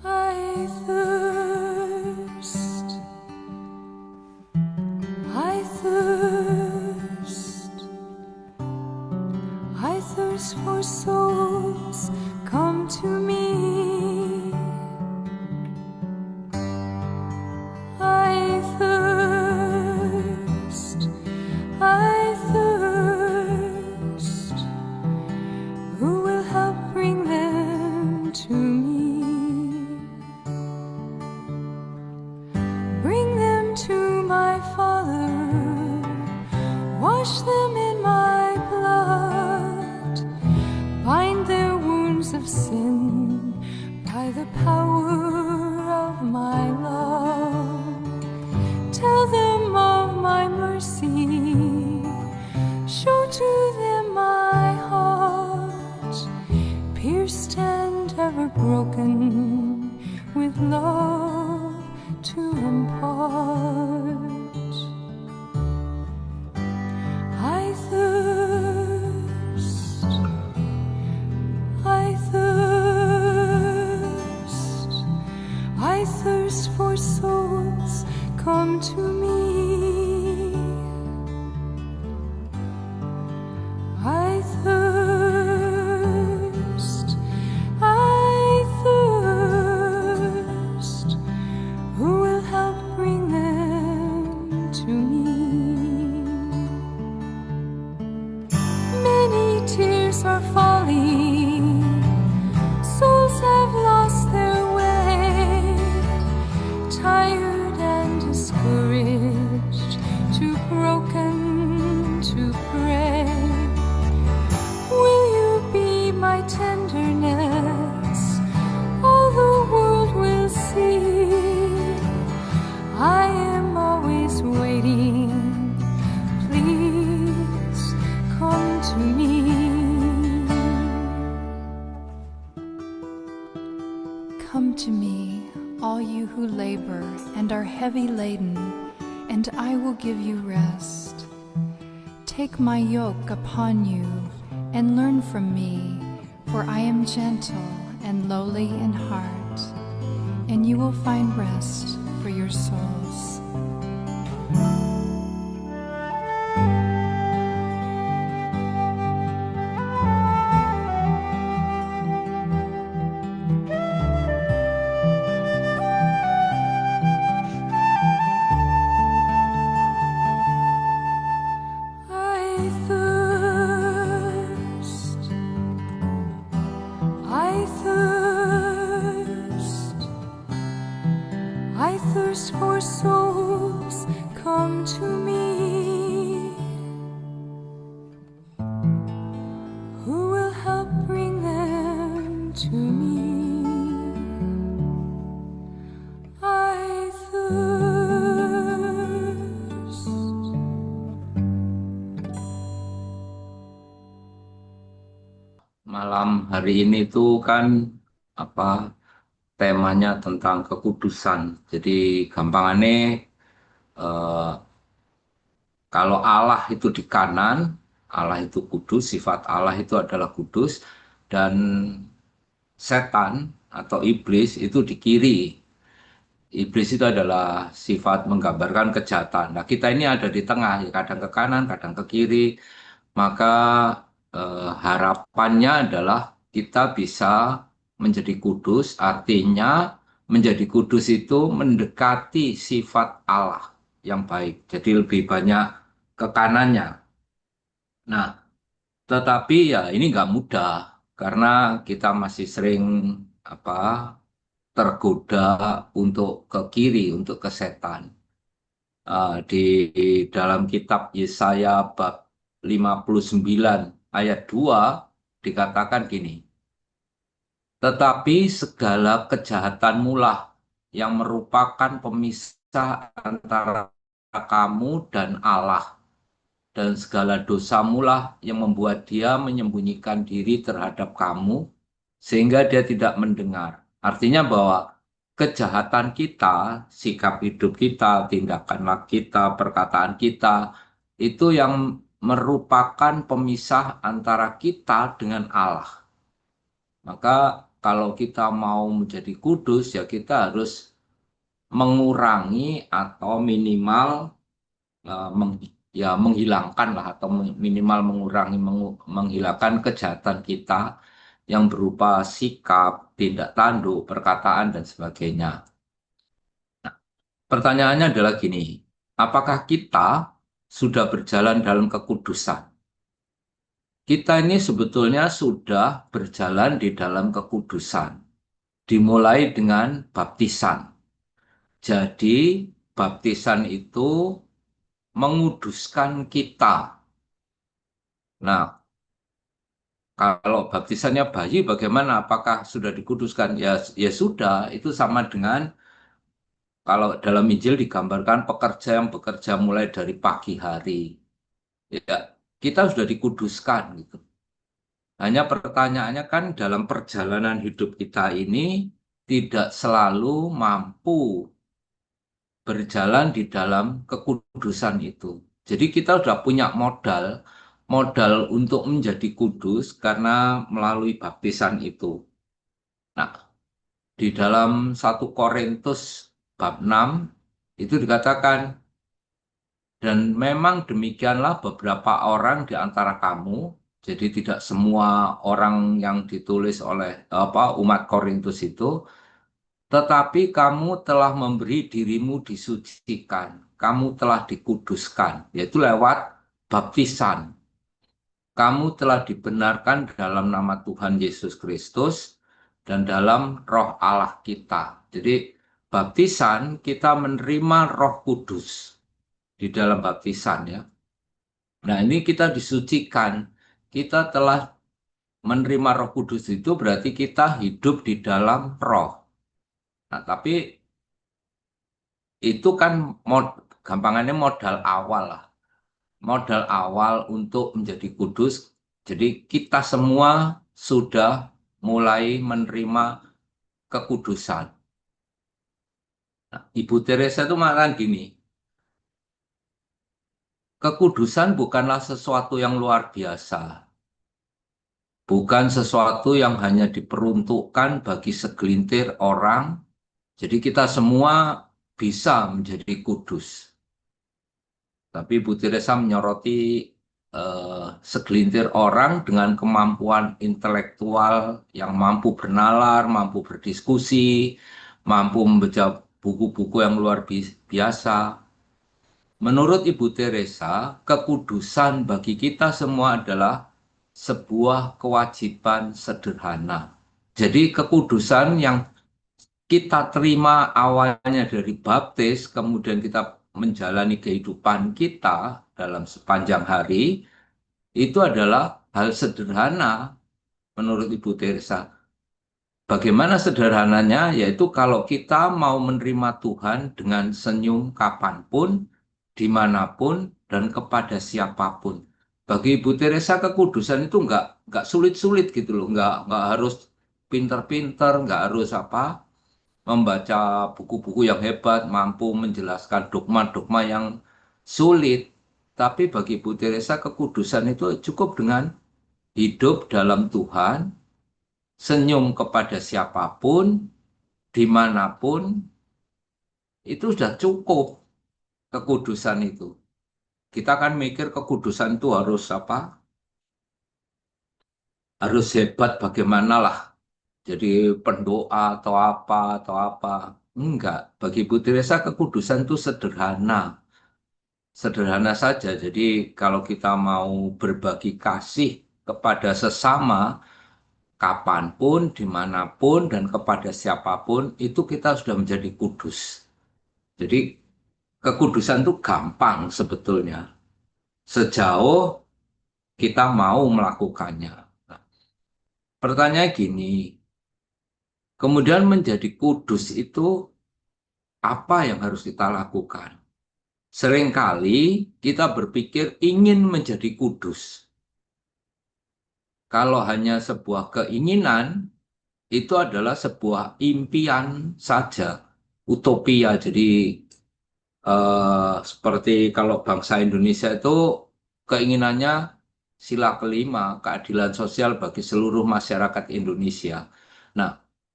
I thirst, I thirst, I thirst for souls, come to me. I thirst, I thirst, who will help bring them to me? Bring them to my Father, wash them in my blood, bind their wounds of sin by the power of my love. Tell them of my mercy, show to them my heart, pierced and ever broken, with love to impart. I thirst, I thirst, I thirst for souls, come to me. I thirst, I thirst, who will help bring them to me? Many tears are falling, souls have lost their way, tired and discouraged, too broken to pray. Will you be my tenderness? All the world will see. I am always waiting. Please come to me. Come to me, all you who labor and are heavy laden, and I will give you rest. Take my yoke upon you and learn from me, for I am gentle and lowly in heart, and you will find rest for your souls. I thirst, I thirst, I thirst for souls, come to me. Who will help bring them to me? I thirst. Malam hari ini tuh kan temanya tentang kekudusan. Jadi gampangannya eh, kalau Allah itu di kanan, Allah itu kudus, sifat Allah itu adalah kudus, dan setan atau iblis itu di kiri. Iblis itu adalah sifat menggambarkan kejahatan. Nah, kita ini ada di tengah, ya, kadang ke kanan, kadang ke kiri. Maka harapannya adalah kita bisa menjadi kudus, artinya menjadi kudus itu mendekati sifat Allah yang baik. Jadi lebih banyak ke kanannya. Nah, tetapi ya ini nggak mudah karena kita masih sering apa tergoda untuk ke kiri, untuk ke setan. Di dalam kitab Yesaya bab 59 ayat 2 dikatakan gini, tetapi segala kejahatanmu lah yang merupakan pemisah antara kamu dan Allah, dan segala dosamu lah yang membuat dia menyembunyikan diri terhadap kamu, sehingga dia tidak mendengar. Artinya bahwa kejahatan kita, sikap hidup kita, tindakan kita, perkataan kita, itu yang merupakan pemisah antara kita dengan Allah. Maka kalau kita mau menjadi kudus, ya kita harus mengurangi atau minimal ya menghilangkan lah atau minimal mengurangi menghilangkan kejahatan kita yang berupa sikap, tindak tanduk, perkataan dan sebagainya. Pertanyaannya adalah gini, apakah kita sudah berjalan dalam kekudusan? Kita ini sebetulnya sudah berjalan di dalam kekudusan, dimulai dengan baptisan. Jadi, baptisan itu menguduskan kita. Nah, kalau baptisannya bayi, bagaimana? Apakah sudah dikuduskan? Ya, ya sudah. Itu sama dengan kalau dalam Injil digambarkan pekerja yang bekerja mulai dari pagi hari. Ya, kita sudah dikuduskan gitu. Hanya pertanyaannya kan dalam perjalanan hidup kita ini tidak selalu mampu berjalan di dalam kekudusan itu. Jadi kita sudah punya modal, modal untuk menjadi kudus karena melalui baptisan itu. Nah, di dalam 1 Korintus bab 6 itu dikatakan, dan memang demikianlah beberapa orang di antara kamu, jadi tidak semua orang yang ditulis oleh umat Korintus itu, tetapi kamu telah memberi dirimu disucikan, kamu telah dikuduskan, yaitu lewat baptisan. Kamu telah dibenarkan dalam nama Tuhan Yesus Kristus dan dalam Roh Allah kita. Jadi baptisan kita menerima Roh Kudus di dalam baptisan ya. Nah, ini kita disucikan. Kita telah menerima Roh Kudus itu berarti kita hidup di dalam Roh. Nah, tapi itu kan gampangannya modal awal lah. Modal awal untuk menjadi kudus. Jadi kita semua sudah mulai menerima kekudusan. Nah, Ibu Teresa itu mengatakan gini, kekudusan bukanlah sesuatu yang luar biasa. Bukan sesuatu yang hanya diperuntukkan bagi segelintir orang. Jadi kita semua bisa menjadi kudus. Tapi Bu Teresa menyoroti segelintir orang dengan kemampuan intelektual yang mampu bernalar, mampu berdiskusi, mampu membaca buku-buku yang luar biasa. Menurut Ibu Teresa, kekudusan bagi kita semua adalah sebuah kewajiban sederhana. Jadi kekudusan yang kita terima awalnya dari baptis, kemudian kita menjalani kehidupan kita dalam sepanjang hari, itu adalah hal sederhana menurut Ibu Teresa. Bagaimana sederhananya? Yaitu kalau kita mau menerima Tuhan dengan senyum kapanpun, dimanapun, dan kepada siapapun. Bagi Ibu Teresa kekudusan itu nggak sulit-sulit gitu loh, nggak harus pinter-pinter, nggak harus membaca buku-buku yang hebat, mampu menjelaskan dogma-dogma yang sulit. Tapi bagi Ibu Teresa kekudusan itu cukup dengan hidup dalam Tuhan, senyum kepada siapapun, dimanapun, itu sudah cukup kekudusan itu. Kita kan mikir kekudusan itu harus apa? Harus hebat bagaimana lah. Jadi pendoa atau apa atau apa. Enggak. Bagi Ibu Teresa kekudusan itu sederhana. Sederhana saja. Jadi kalau kita mau berbagi kasih kepada sesama, kapanpun, dimanapun, dan kepada siapapun, itu kita sudah menjadi kudus. Jadi kekudusan itu gampang sebetulnya. Sejauh kita mau melakukannya. Nah, pertanyaan gini, kemudian menjadi kudus itu apa yang harus kita lakukan? Seringkali kita berpikir ingin menjadi kudus. Kalau hanya sebuah keinginan, itu adalah sebuah impian saja, utopia. Jadi seperti kalau bangsa Indonesia itu keinginannya sila kelima, keadilan sosial bagi seluruh masyarakat Indonesia. Nah,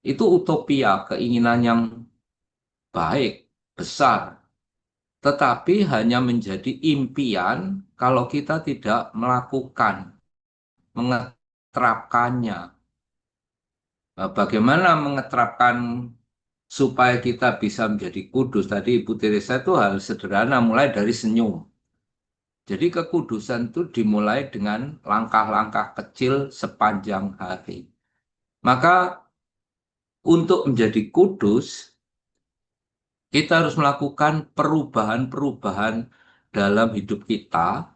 itu utopia, keinginan yang baik, besar, tetapi hanya menjadi impian kalau kita tidak melakukan, mengeterapkannya. Bagaimana mengeterapkan supaya kita bisa menjadi kudus? Tadi Ibu Teresa itu hal sederhana, mulai dari senyum. Jadi kekudusan itu dimulai dengan langkah-langkah kecil sepanjang hari. Maka untuk menjadi kudus, kita harus melakukan perubahan-perubahan dalam hidup kita,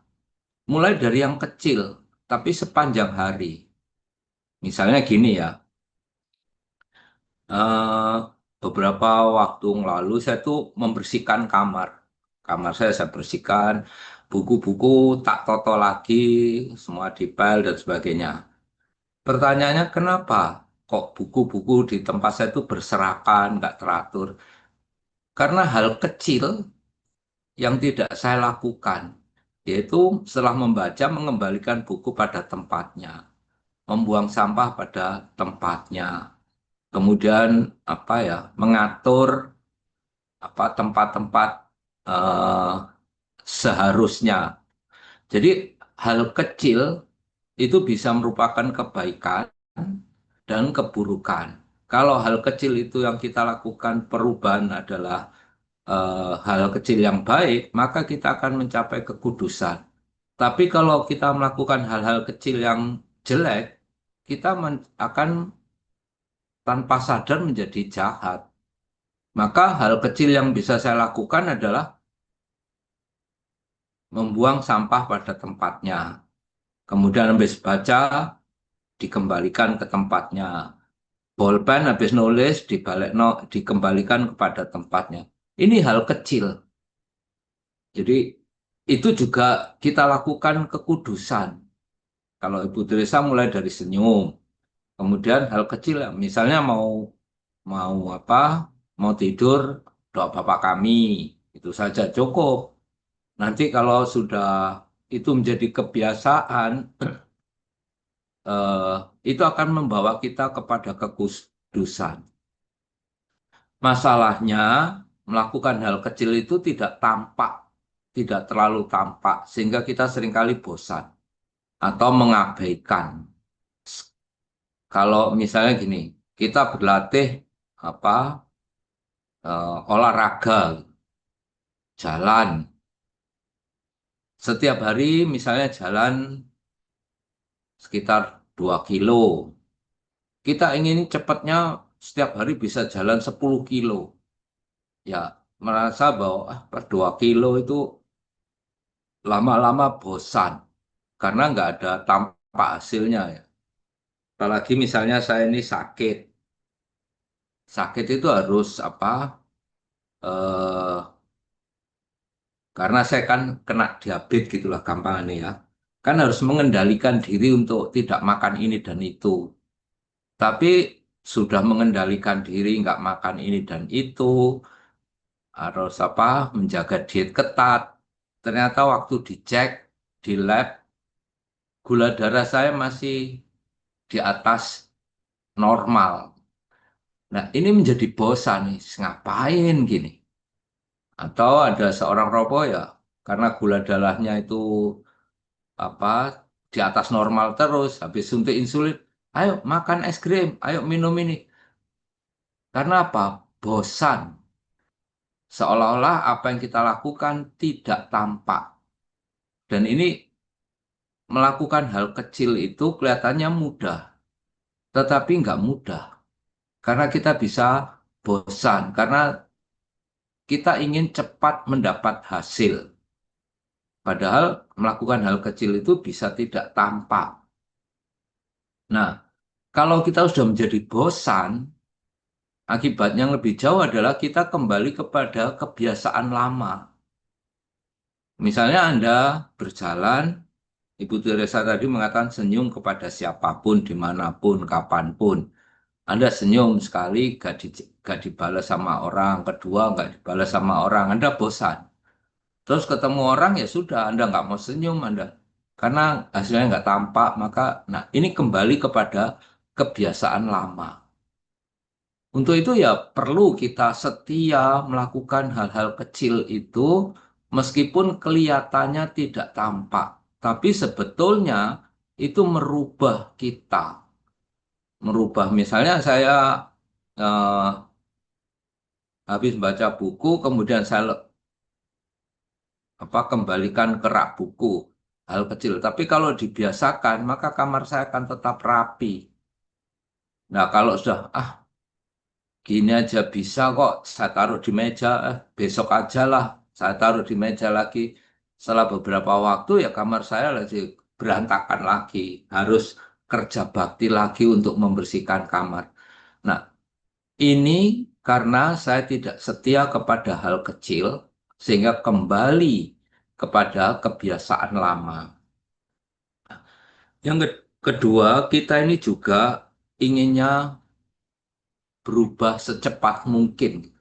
mulai dari yang kecil, tapi sepanjang hari. Misalnya gini ya, eh, beberapa waktu yang lalu saya tuh membersihkan kamar. Kamar saya bersihkan, buku-buku tak toto lagi, semua dipel dan sebagainya. Pertanyaannya kenapa kok buku-buku di tempat saya itu berserakan, nggak teratur? Karena hal kecil yang tidak saya lakukan, yaitu setelah membaca mengembalikan buku pada tempatnya, membuang sampah pada tempatnya, kemudian apa ya, mengatur apa tempat-tempat eh, seharusnya. Jadi hal kecil itu bisa merupakan kebaikan dan keburukan. Kalau hal kecil itu yang kita lakukan perubahan adalah hal kecil yang baik, maka kita akan mencapai kekudusan. Tapi kalau kita melakukan hal-hal kecil yang jelek, kita akan tanpa sadar menjadi jahat. Maka hal kecil yang bisa saya lakukan adalah membuang sampah pada tempatnya. Kemudian habis baca, dikembalikan ke tempatnya. Bolpen habis nulis, dikembalikan kepada tempatnya. Ini hal kecil. Jadi itu juga kita lakukan kekudusan. Kalau Ibu Teresa mulai dari senyum, kemudian hal kecil, misalnya mau mau apa, mau tidur, doa Bapa kami, itu saja cukup. Nanti kalau sudah itu menjadi kebiasaan, eh, itu akan membawa kita kepada kekudusan. Masalahnya, melakukan hal kecil itu tidak tampak, tidak terlalu tampak, sehingga kita seringkali bosan atau mengabaikan. Kalau misalnya gini, kita berlatih apa olahraga, jalan. Setiap hari misalnya jalan sekitar 2 kilo. Kita ingin cepatnya setiap hari bisa jalan 10 kilo. Ya, merasa bahwa per 2 kilo itu lama-lama bosan karena nggak ada tampak hasilnya ya. Apalagi misalnya saya ini sakit. Sakit itu harus apa? eh Karena saya kan kena diabetes gitulah gampang ya. Kan harus mengendalikan diri untuk tidak makan ini dan itu. Tapi sudah mengendalikan diri nggak makan ini dan itu, harus apa? Menjaga diet ketat. Ternyata waktu dicek di lab, gula darah saya masih di atas normal. Nah, ini menjadi bosan nih, ngapain gini? Atau ada seorang rokok ya, karena gula darahnya itu apa di atas normal terus, habis suntik insulin, ayo makan es krim, ayo minum ini. Karena apa? Bosan. Seolah-olah apa yang kita lakukan tidak tampak. Dan ini melakukan hal kecil itu kelihatannya mudah, tetapi nggak mudah. Karena kita bisa bosan, karena kita ingin cepat mendapat hasil. Padahal melakukan hal kecil itu bisa tidak tampak. Nah, kalau kita sudah menjadi bosan, akibatnya yang lebih jauh adalah kita kembali kepada kebiasaan lama. Misalnya Anda berjalan, Ibu Teresa tadi mengatakan senyum kepada siapapun, dimanapun, kapanpun. Anda senyum sekali, gak dibalas sama orang, kedua gak dibalas sama orang, Anda bosan. Terus ketemu orang ya sudah, Anda nggak mau senyum, Anda. Karena hasilnya nggak tampak, maka nah ini kembali kepada kebiasaan lama. Untuk itu ya perlu kita setia melakukan hal-hal kecil itu meskipun kelihatannya tidak tampak. Tapi sebetulnya itu merubah kita. Merubah misalnya saya eh, habis baca buku, kemudian saya kembalikan ke rak buku. Hal kecil. Tapi kalau dibiasakan, maka kamar saya akan tetap rapi. Nah, kalau sudah, gini aja bisa kok, saya taruh di meja, besok aja lah, saya taruh di meja lagi. Setelah beberapa waktu, ya kamar saya lagi berantakan lagi. Harus kerja bakti lagi untuk membersihkan kamar. Nah, ini karena saya tidak setia kepada hal kecil, sehingga kembali kepada kebiasaan lama. Yang kedua, kita ini juga inginnya berubah secepat mungkin.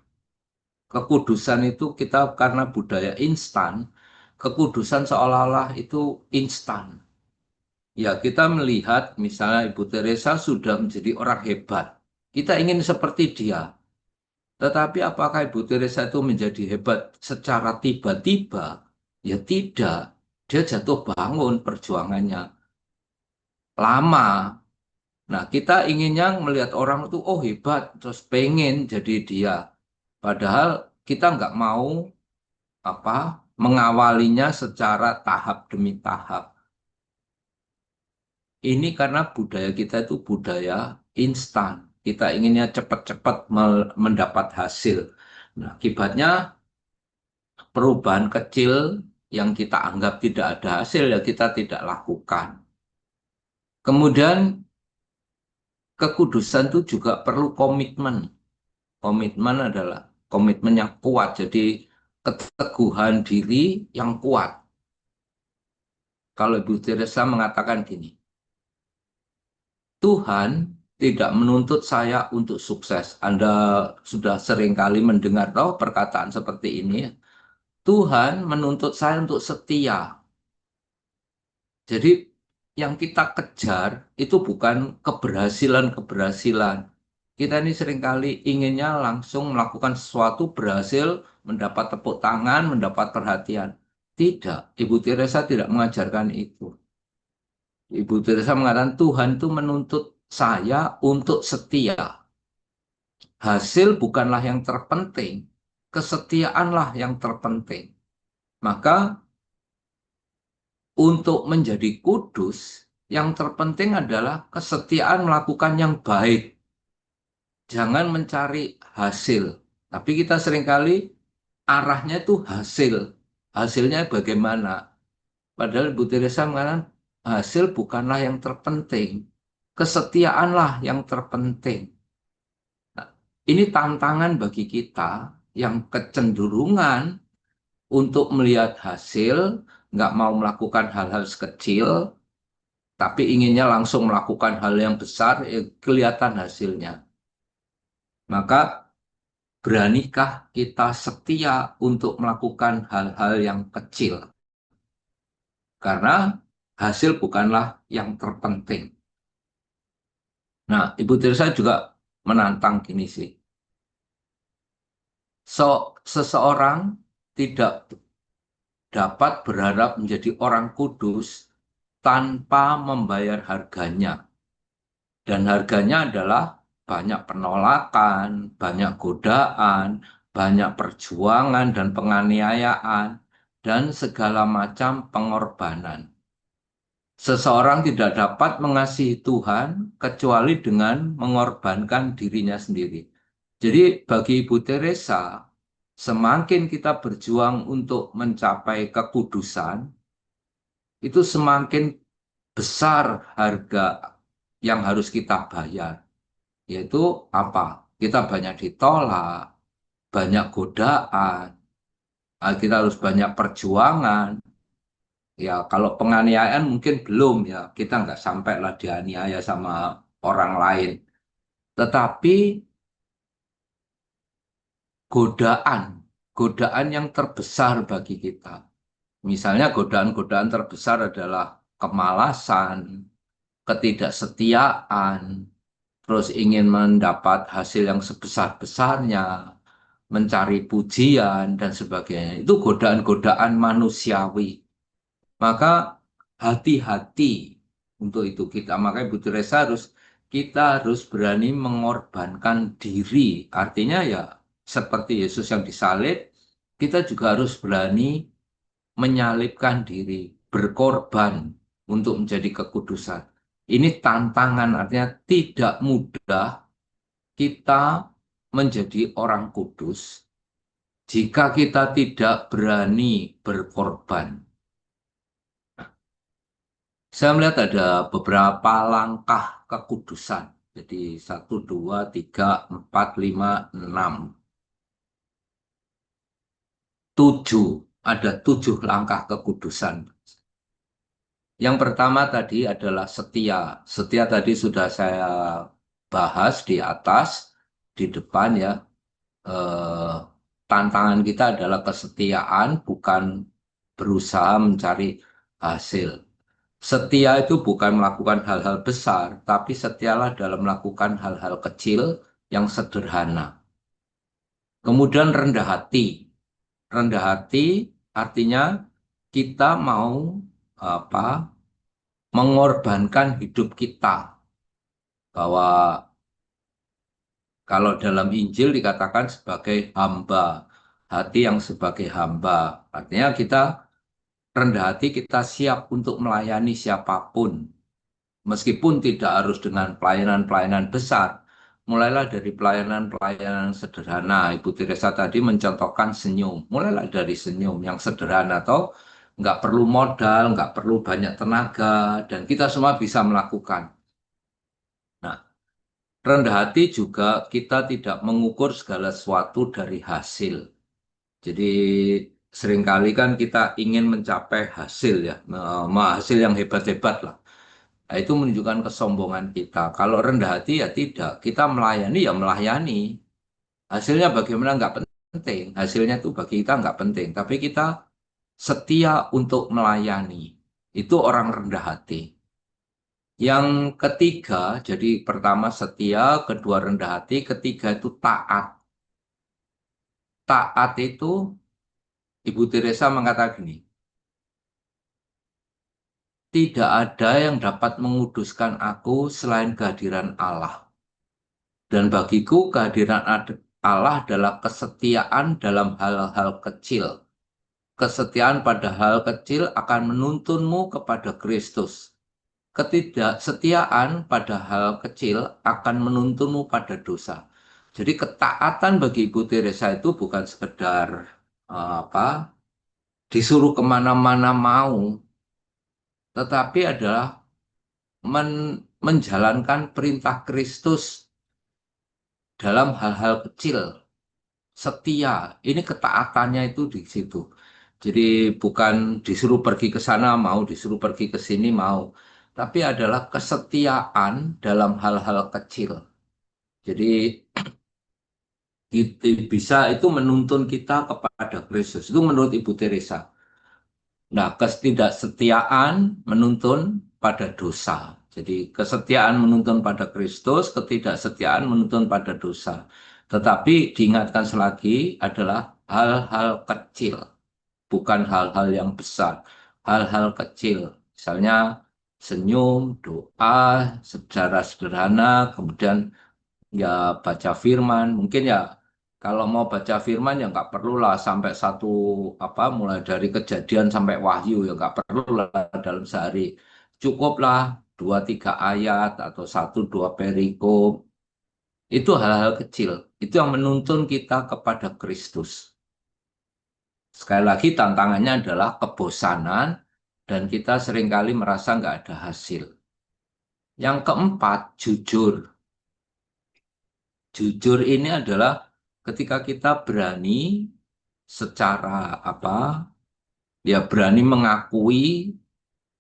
Kekudusan itu kita karena budaya instan, kekudusan seolah-olah itu instan. Ya, kita melihat misalnya Ibu Teresa sudah menjadi orang hebat. Kita ingin seperti dia. Tetapi apakah Ibu Teresa itu menjadi hebat secara tiba-tiba? Ya tidak. Dia jatuh bangun perjuangannya. Lama. Nah, kita inginnya melihat orang itu, oh hebat, terus pengen jadi dia. Padahal kita nggak mau apa mengawalinya secara tahap demi tahap. Ini karena budaya kita itu budaya instan. Kita inginnya cepat-cepat mendapat hasil. Nah, akibatnya perubahan kecil yang kita anggap tidak ada hasil ya kita tidak lakukan. Kemudian kekudusan itu juga perlu komitmen. Komitmen adalah komitmen yang kuat. Jadi keteguhan diri yang kuat. Kalau Ibu Teresa mengatakan gini, Tuhan tidak menuntut saya untuk sukses. Anda sudah sering kali mendengar perkataan seperti ini. Tuhan menuntut saya untuk setia. Jadi yang kita kejar itu bukan keberhasilan-keberhasilan. Kita ini seringkali inginnya langsung melakukan sesuatu berhasil, mendapat tepuk tangan, mendapat perhatian. Tidak, Ibu Teresa tidak mengajarkan itu. Ibu Teresa mengatakan Tuhan itu menuntut saya untuk setia. Hasil bukanlah yang terpenting, kesetiaanlah yang terpenting. Maka untuk menjadi kudus, yang terpenting adalah kesetiaan melakukan yang baik. Jangan mencari hasil. Tapi kita seringkali arahnya itu hasil. Hasilnya bagaimana? Padahal Ibu Teresa mengatakan hasil bukanlah yang terpenting. Kesetiaanlah yang terpenting. Nah, ini tantangan bagi kita yang kecenderungan untuk melihat hasil, nggak mau melakukan hal-hal sekecil, tapi inginnya langsung melakukan hal yang besar, kelihatan hasilnya. Maka beranikah kita setia untuk melakukan hal-hal yang kecil? Karena hasil bukanlah yang terpenting. Nah, Ibu Tirsa juga menantang gini sih. Seseorang tidak dapat berharap menjadi orang kudus tanpa membayar harganya. Dan harganya adalah banyak penolakan, banyak godaan, banyak perjuangan dan penganiayaan, dan segala macam pengorbanan. Seseorang tidak dapat mengasihi Tuhan kecuali dengan mengorbankan dirinya sendiri. Jadi bagi Ibu Teresa, semakin kita berjuang untuk mencapai kekudusan, itu semakin besar harga yang harus kita bayar. Yaitu apa? Kita banyak ditolak, banyak godaan, kita harus banyak perjuangan. Ya, kalau penganiayaan mungkin belum ya, kita nggak sampai lah dianiaya sama orang lain. Tetapi godaan, godaan yang terbesar bagi kita. Misalnya godaan-godaan terbesar adalah kemalasan, ketidaksetiaan, terus ingin mendapat hasil yang sebesar-besarnya, mencari pujian, dan sebagainya. Itu godaan-godaan manusiawi. Maka hati-hati untuk itu kita. Maka Ibu Teresa kita harus berani mengorbankan diri. Artinya ya seperti Yesus yang disalib, kita juga harus berani menyalibkan diri, berkorban untuk menjadi kekudusan. Ini tantangan, artinya tidak mudah kita menjadi orang kudus jika kita tidak berani berkorban. Saya melihat ada beberapa langkah kekudusan. Jadi 1, 2, 3, 4, 5, 6. 7. Ada 7 langkah kekudusan. Yang pertama tadi adalah setia. Setia tadi sudah saya bahas di atas, di depan ya. Eh, Tantangan kita adalah kesetiaan, bukan berusaha mencari hasil. Setia itu bukan melakukan hal-hal besar, tapi setialah dalam melakukan hal-hal kecil yang sederhana. Kemudian rendah hati. Rendah hati artinya kita mau apa? Mengorbankan hidup kita. Bahwa kalau dalam Injil dikatakan sebagai hamba, hati yang sebagai hamba. Artinya kita rendah hati, kita siap untuk melayani siapapun. Meskipun tidak harus dengan pelayanan-pelayanan besar, mulailah dari pelayanan-pelayanan sederhana. Ibu Teresa tadi mencontohkan senyum. Mulailah dari senyum yang sederhana, atau nggak perlu modal, nggak perlu banyak tenaga, dan kita semua bisa melakukan. Nah, rendah hati juga kita tidak mengukur segala sesuatu dari hasil. Jadi seringkali kan kita ingin mencapai hasil ya, hasil yang hebat-hebat lah. Nah, itu menunjukkan kesombongan kita. Kalau rendah hati ya tidak. Kita melayani ya melayani. Hasilnya bagaimana nggak penting. Hasilnya itu bagi kita nggak penting. Tapi kita setia untuk melayani. Itu orang rendah hati. Yang ketiga, jadi pertama setia, kedua rendah hati, ketiga itu taat. Taat itu Ibu Teresa mengatakan gini, tidak ada yang dapat menguduskan aku selain kehadiran Allah. Dan bagiku kehadiran Allah adalah kesetiaan dalam hal-hal kecil. Kesetiaan pada hal kecil akan menuntunmu kepada Kristus. Ketidaksetiaan pada hal kecil akan menuntunmu pada dosa. Jadi ketaatan bagi Ibu Teresa itu bukan sekedar disuruh kemana-mana mau, tetapi adalah menjalankan perintah Kristus dalam hal-hal kecil. Setia, ini ketaatannya itu di situ. Jadi bukan disuruh pergi ke sana mau, disuruh pergi ke sini mau, tapi adalah kesetiaan dalam hal-hal kecil. Jadi itu bisa itu menuntun kita kepada Kristus. Itu menurut Ibu Teresa. Nah, ketidaksetiaan menuntun pada dosa. Jadi kesetiaan menuntun pada Kristus, ketidaksetiaan menuntun pada dosa. Tetapi diingatkan selagi adalah hal-hal kecil, bukan hal-hal yang besar. Hal-hal kecil, misalnya senyum, doa, secara sederhana, kemudian ya baca firman. Mungkin ya kalau mau baca firman ya nggak perlulah sampai satu mulai dari kejadian sampai wahyu ya nggak perlulah dalam sehari. Cukuplah 2, 3 ayat atau 1, 2 perikop. Itu hal-hal kecil. Itu yang menuntun kita kepada Kristus. Sekali lagi tantangannya adalah kebosanan dan kita seringkali merasa nggak ada hasil. Yang keempat, jujur. Jujur ini adalah ketika kita berani secara ya berani mengakui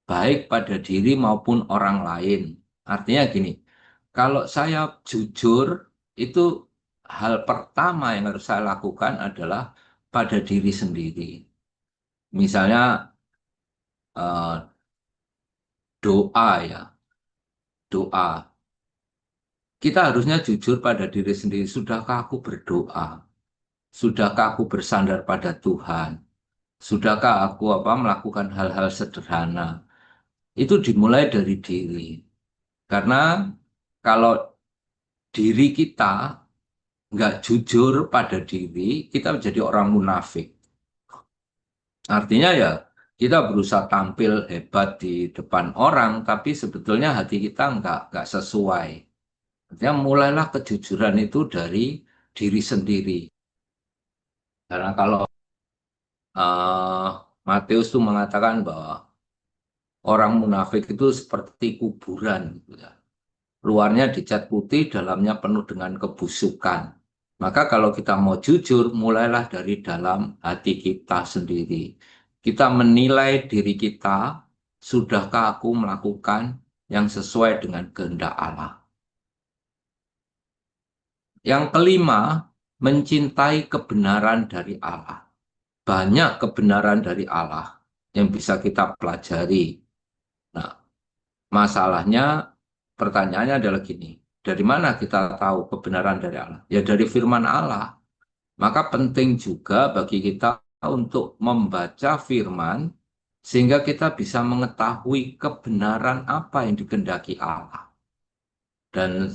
baik pada diri maupun orang lain. Artinya gini, Kalau saya jujur, itu hal pertama yang harus saya lakukan adalah pada diri sendiri. Misalnya eh, doa ya, doa. Kita harusnya jujur pada diri sendiri. Sudahkah aku berdoa? Sudahkah aku bersandar pada Tuhan? Sudahkah aku melakukan hal-hal sederhana? Itu dimulai dari diri. Karena kalau diri kita nggak jujur pada diri, kita menjadi orang munafik. Artinya ya, kita berusaha tampil hebat di depan orang, tapi sebetulnya hati kita nggak sesuai. Artinya mulailah kejujuran itu dari diri sendiri. Karena kalau eh, Matius itu mengatakan bahwa orang munafik itu seperti kuburan, gitu ya. Luarnya dicat putih, dalamnya penuh dengan kebusukan. Maka kalau kita mau jujur, mulailah dari dalam hati kita sendiri. Kita menilai diri kita, sudahkah aku melakukan yang sesuai dengan kehendak Allah. Yang kelima, mencintai kebenaran dari Allah. Banyak kebenaran dari Allah yang bisa kita pelajari. Nah, masalahnya, pertanyaannya adalah gini, dari mana kita tahu kebenaran dari Allah? Ya dari firman Allah. Maka penting juga bagi kita untuk membaca firman, sehingga kita bisa mengetahui kebenaran apa yang dikehendaki Allah. Dan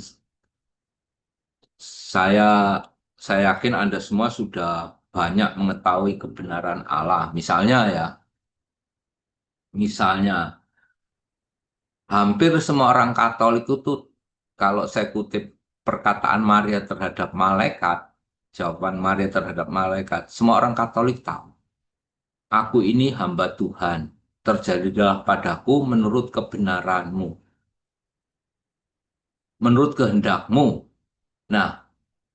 saya saya yakin Anda semua sudah banyak mengetahui kebenaran Allah. Misalnya, hampir semua orang Katolik itu kalau saya kutip perkataan Maria terhadap malaikat, jawaban Maria terhadap malaikat, semua orang Katolik tahu. Aku ini hamba Tuhan, terjadilah padaku menurut kebenaranmu, menurut kehendakmu. Nah,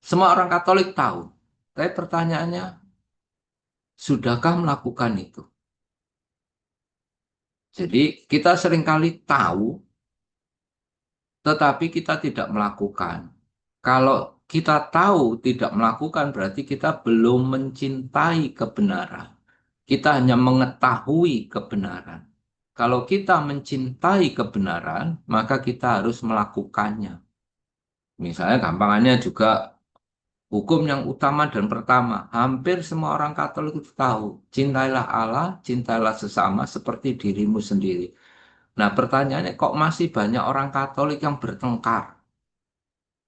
semua orang Katolik tahu. Tapi pertanyaannya, sudahkah melakukan itu? Jadi kita seringkali tahu, tetapi kita tidak melakukan. Kalau kita tahu tidak melakukan, berarti kita belum mencintai kebenaran. Kita hanya mengetahui kebenaran. Kalau kita mencintai kebenaran, maka kita harus melakukannya. Misalnya gampangannya juga hukum yang utama dan pertama, hampir semua orang Katolik itu tahu, cintailah Allah, cintailah sesama seperti dirimu sendiri. Nah, pertanyaannya kok masih banyak orang Katolik yang bertengkar?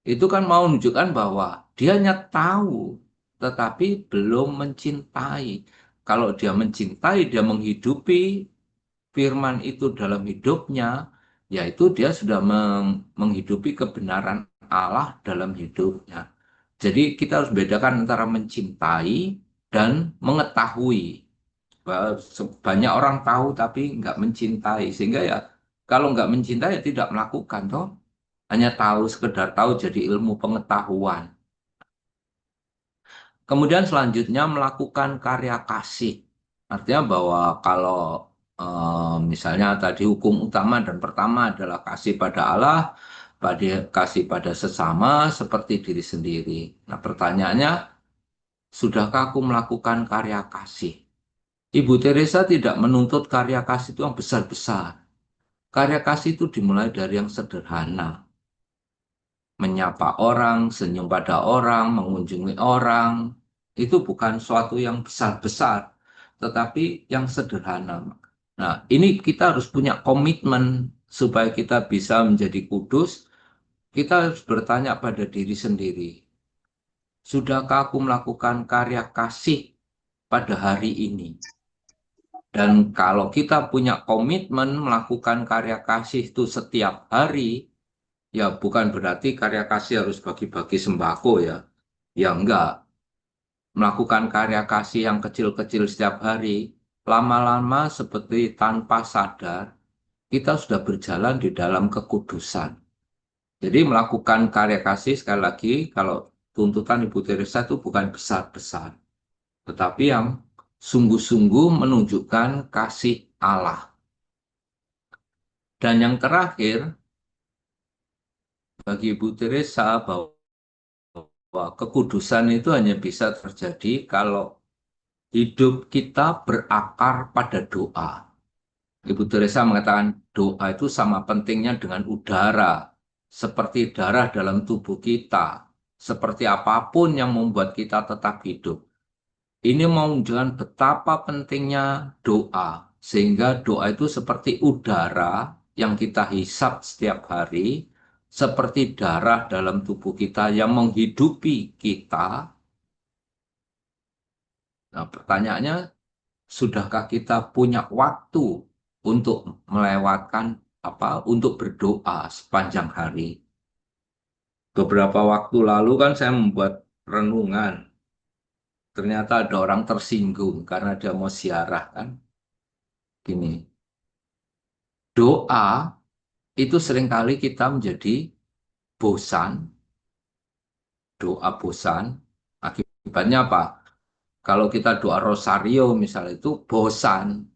Itu kan mau menunjukkan bahwa dia hanya tahu, tetapi belum mencintai. Kalau dia mencintai, dia menghidupi firman itu dalam hidupnya, yaitu dia sudah menghidupi kebenaran Allah dalam hidupnya. Jadi kita harus bedakan antara mencintai dan mengetahui. Banyak orang tahu tapi nggak mencintai, sehingga ya kalau nggak mencintai ya tidak melakukan toh. Hanya tahu, sekedar tahu jadi ilmu pengetahuan. Kemudian selanjutnya melakukan karya kasih. Artinya bahwa kalau misalnya tadi hukum utama dan pertama adalah kasih pada Allah, kasih pada sesama seperti diri sendiri. Nah, pertanyaannya, sudahkah aku melakukan karya kasih? Ibu Teresa tidak menuntut karya kasih itu yang besar-besar. Karya kasih itu dimulai dari yang sederhana. Menyapa orang, senyum pada orang, mengunjungi orang, itu bukan suatu yang besar-besar, tetapi yang sederhana. Nah, ini kita harus punya komitmen supaya kita bisa menjadi kudus. Kita harus bertanya pada diri sendiri, sudahkah aku melakukan karya kasih pada hari ini? Dan kalau kita punya komitmen melakukan karya kasih itu setiap hari, ya bukan berarti karya kasih harus bagi-bagi sembako ya. Ya enggak. Melakukan karya kasih yang kecil-kecil setiap hari, lama-lama seperti tanpa sadar, kita sudah berjalan di dalam kekudusan. Jadi melakukan karya kasih, sekali lagi, kalau tuntutan Ibu Teresa itu bukan besar-besar, tetapi yang sungguh-sungguh menunjukkan kasih Allah. Dan yang terakhir, bagi Ibu Teresa bahwa kekudusan itu hanya bisa terjadi kalau hidup kita berakar pada doa. Ibu Teresa mengatakan doa itu sama pentingnya dengan udara, seperti darah dalam tubuh kita, seperti apapun yang membuat kita tetap hidup. Ini menunjukkan betapa pentingnya doa, sehingga doa itu seperti udara yang kita hisap setiap hari, seperti darah dalam tubuh kita yang menghidupi kita. Nah, pertanyaannya, sudahkah kita punya waktu untuk melewatkan untuk berdoa sepanjang hari? Beberapa waktu lalu kan saya membuat renungan. Ternyata ada orang tersinggung karena dia mau ziarah kan. Gini, doa itu seringkali kita menjadi bosan, doa bosan. Akibatnya apa? Kalau kita doa rosario misalnya itu bosan.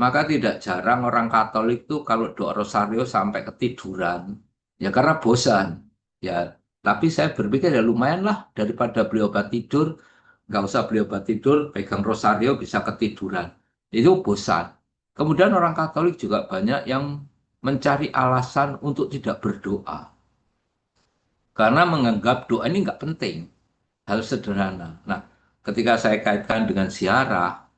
Maka tidak jarang orang Katolik tuh kalau doa rosario sampai ketiduran. Ya karena bosan. Ya, tapi saya berpikir ya lumayan lah daripada beli obat tidur. Nggak usah beli obat tidur, pegang rosario bisa ketiduran. Itu bosan. Kemudian orang Katolik juga banyak yang mencari alasan untuk tidak berdoa. Karena menganggap doa ini nggak penting. Hal sederhana. Nah, ketika saya kaitkan dengan ziarah,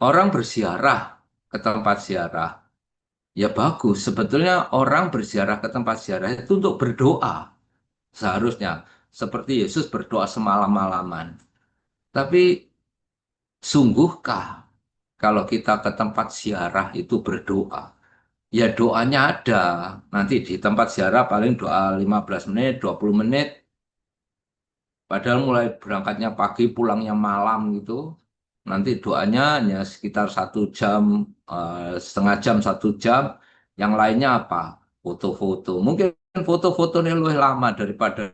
orang berziarah ke tempat ziarah, ya bagus. Sebetulnya orang berziarah ke tempat ziarah itu untuk berdoa. Seharusnya. Seperti Yesus berdoa semalam-malaman. Tapi sungguhkah kalau kita ke tempat ziarah itu berdoa? Ya doanya ada. Nanti di tempat ziarah paling doa 15 menit, 20 menit. Padahal mulai berangkatnya pagi, pulangnya malam gitu. Nanti doanya hanya sekitar 1 jam, setengah jam, 1 jam. Yang lainnya apa? Foto-foto. Mungkin foto-fotonya lebih lama daripada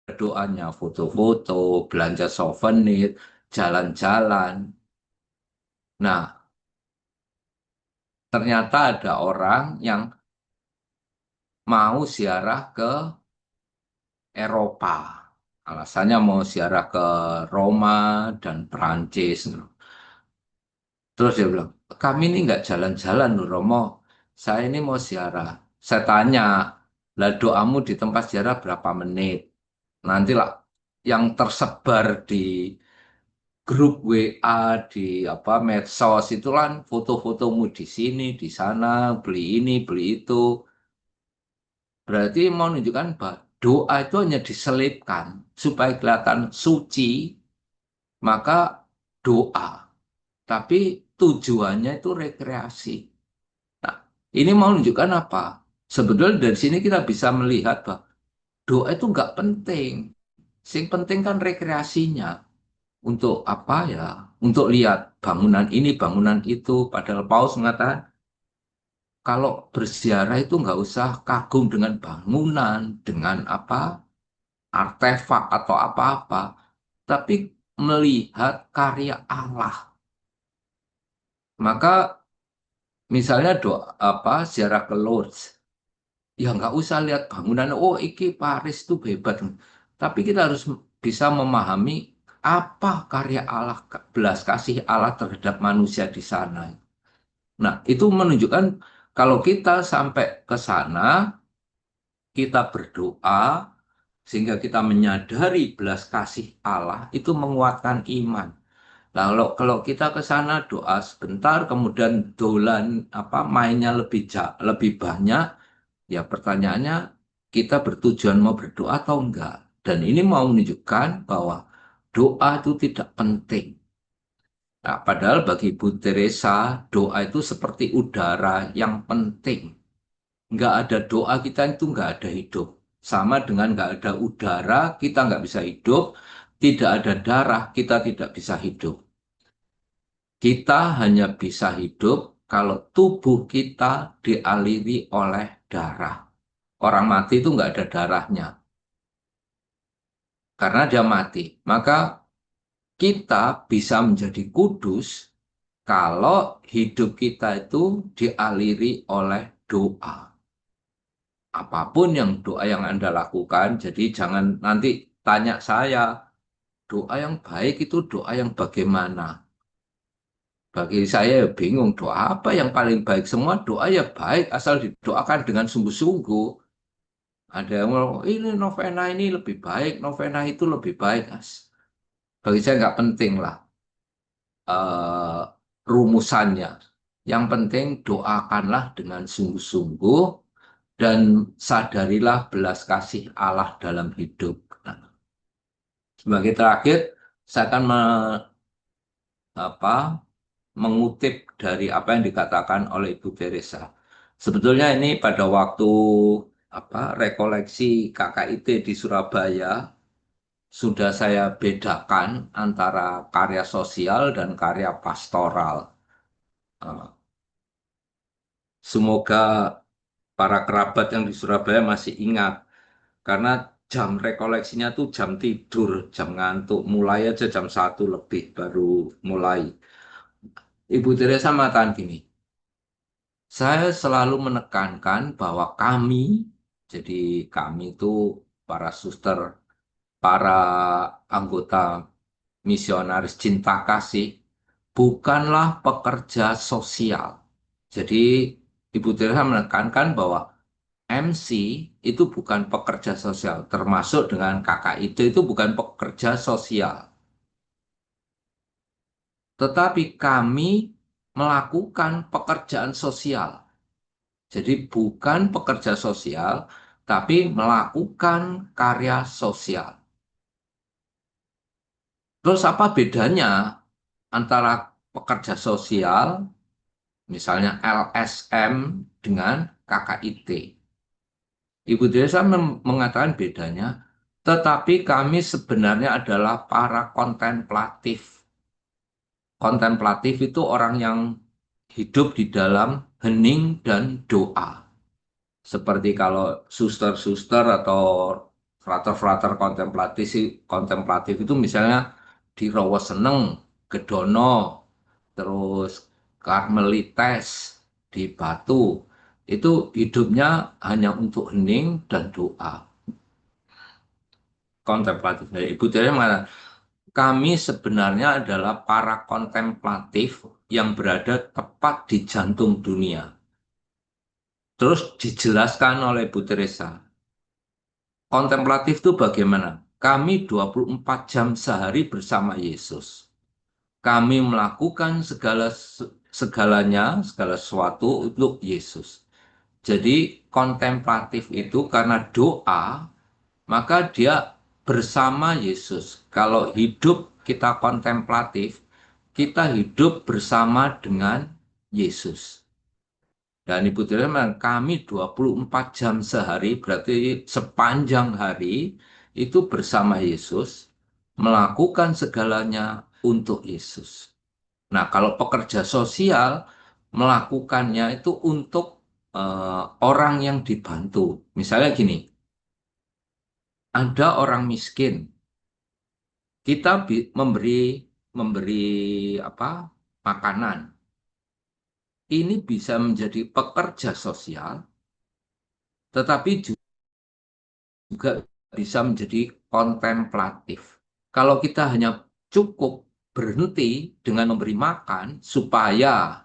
doanya. Foto-foto, belanja souvenir, jalan-jalan. Nah, ternyata ada orang yang mau ziarah ke Eropa. Alasannya mau ziarah ke Roma dan Perancis. Terus dia bilang, kami ini nggak jalan-jalan loh Romo. Saya ini mau ziarah. Saya tanya, lah doamu di tempat ziarah berapa menit? Nantilah yang tersebar di grup WA, di medsos itu kan foto-fotomu di sini, di sana, beli ini, beli itu. Berarti mau menunjukkan bahwa doa itu hanya diselipkan supaya kelihatan suci, maka doa. Tapi tujuannya itu rekreasi. Nah, ini mau menunjukkan apa? Sebetulnya dari sini kita bisa melihat bahwa doa itu nggak penting. Yang penting kan rekreasinya. Untuk apa ya? Untuk lihat bangunan ini, bangunan itu. Padahal Paus mengatakan, kalau berziarah itu nggak usah kagum dengan bangunan, dengan artefak atau apa-apa, tapi melihat karya Allah. Maka misalnya doa ziarah ke Lourdes, ya nggak usah lihat bangunan, oh iki Paris itu hebat. Tapi kita harus bisa memahami apa karya Allah, belas kasih Allah terhadap manusia di sana. Nah, itu menunjukkan kalau kita sampai ke sana, kita berdoa, sehingga kita menyadari belas kasih Allah, itu menguatkan iman. Kalau kita ke sana doa sebentar, kemudian dolan mainnya lebih banyak, ya pertanyaannya kita bertujuan mau berdoa atau enggak? Dan ini mau menunjukkan bahwa doa itu tidak penting. Nah, padahal bagi Ibu Teresa, doa itu seperti udara yang penting. Nggak ada doa kita itu nggak ada hidup. Sama dengan nggak ada udara, kita nggak bisa hidup. Tidak ada darah, kita tidak bisa hidup. Kita hanya bisa hidup kalau tubuh kita dialiri oleh darah. Orang mati itu nggak ada darahnya karena dia mati. Maka kita bisa menjadi kudus kalau hidup kita itu dialiri oleh doa. apapun yang doa yang Anda lakukan, jadi jangan nanti tanya saya, doa yang baik itu doa yang bagaimana? Bagi saya ya bingung, doa apa yang paling baik? Semua doa ya baik, asal didoakan dengan sungguh-sungguh. Ada yang mau, ini novena ini lebih baik, novena itu lebih baik. Bagi saya nggak penting lah eh, rumusannya. Yang penting doakanlah dengan sungguh-sungguh dan sadarilah belas kasih Allah dalam hidup. Nah, sebagai terakhir, saya akan apa, mengutip dari apa yang dikatakan oleh Ibu Teresa. Sebetulnya ini pada waktu rekoleksi KKIT di Surabaya sudah saya bedakan antara karya sosial dan karya pastoral. Eh, Semoga para kerabat yang di Surabaya masih ingat, karena jam rekoleksinya tuh jam tidur, jam ngantuk, mulai aja jam 1 lebih baru mulai. Ibu Teresa mengatakan gini, saya selalu menekankan bahwa kami, jadi kami itu para suster, para anggota misionaris cinta kasih, bukanlah pekerja sosial. Jadi Ibu Teresa menekankan bahwa MC itu bukan pekerja sosial, termasuk dengan KKIT itu bukan pekerja sosial. Tetapi kami melakukan pekerjaan sosial. Jadi bukan pekerja sosial, tapi melakukan karya sosial. Terus apa bedanya antara pekerja sosial, misalnya LSM, dengan KKIT? Ibu Desa mengatakan bedanya, tetapi kami sebenarnya adalah para kontemplatif. Kontemplatif itu orang yang hidup di dalam hening dan doa. Seperti kalau suster-suster atau frater-frater kontemplatif itu misalnya di Rawaseneng, Gedono, terus Karmelites di Batu, itu hidupnya hanya untuk hening dan doa. Kontemplatif dari Ibu Tere mengatakan, kami sebenarnya adalah para kontemplatif yang berada tepat di jantung dunia. Terus dijelaskan oleh Bu Teresa, kontemplatif itu bagaimana? Kami 24 jam sehari bersama Yesus. Kami melakukan segalanya, segala sesuatu untuk Yesus. Jadi kontemplatif itu karena doa, maka dia bersama Yesus. Kalau hidup kita kontemplatif, kita hidup bersama dengan Yesus. Dan Ibu Tiri bilang, kami 24 jam sehari, berarti sepanjang hari itu bersama Yesus, melakukan segalanya untuk Yesus. Nah, kalau pekerja sosial, melakukannya itu untuk orang yang dibantu. Misalnya gini, ada orang miskin, kita memberi memberi apa makanan. Ini bisa menjadi pekerja sosial, tetapi juga bisa menjadi kontemplatif. Kalau kita hanya cukup berhenti dengan memberi makan supaya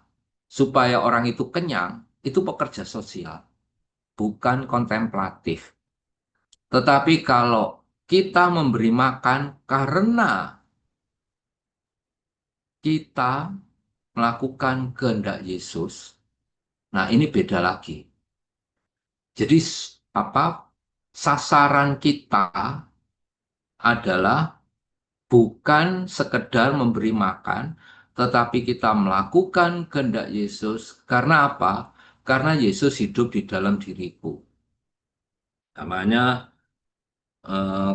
orang itu kenyang, itu pekerja sosial, bukan kontemplatif. Tetapi kalau kita memberi makan karena kita melakukan kehendak Yesus, nah ini beda lagi. Jadi apa sasaran kita adalah bukan sekedar memberi makan, tetapi kita melakukan kehendak Yesus. Karena apa? Karena Yesus hidup di dalam diriku. Namanya, eh,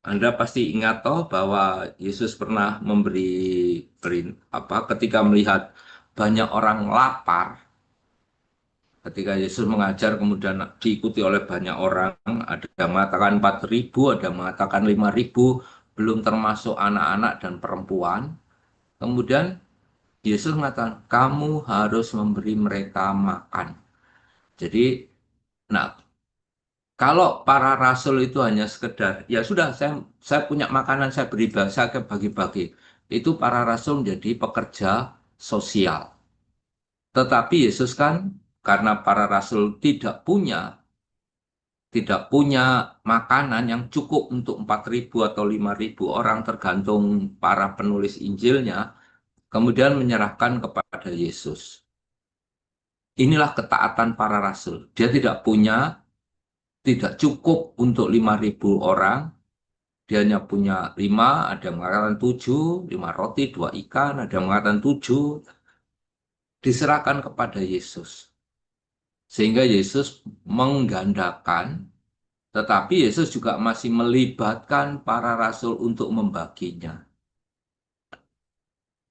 Anda pasti ingat toh bahwa Yesus pernah memberi ketika melihat banyak orang lapar, ketika Yesus mengajar kemudian diikuti oleh banyak orang, ada yang mengatakan 4.000, ada yang mengatakan 5.000, belum termasuk anak-anak dan perempuan. Kemudian Yesus mengatakan, kamu harus memberi mereka makan. Jadi, nah, Kalau para rasul itu hanya sekedar, ya sudah, saya punya makanan, saya beri bagi, saya bagi-bagi. Itu para rasul menjadi pekerja sosial. Tetapi Yesus kan, karena para rasul tidak punya makanan yang cukup untuk 4.000 atau 5.000 orang, tergantung para penulis Injilnya, kemudian menyerahkan kepada Yesus. Inilah ketaatan para rasul. Dia tidak cukup untuk 5.000 orang. Dia hanya punya 5, ada yang mengatakan 7, 5 roti, 2 ikan, ada yang mengatakan 7. Diserahkan kepada Yesus. Sehingga Yesus menggandakan, tetapi Yesus juga masih melibatkan para rasul untuk membaginya.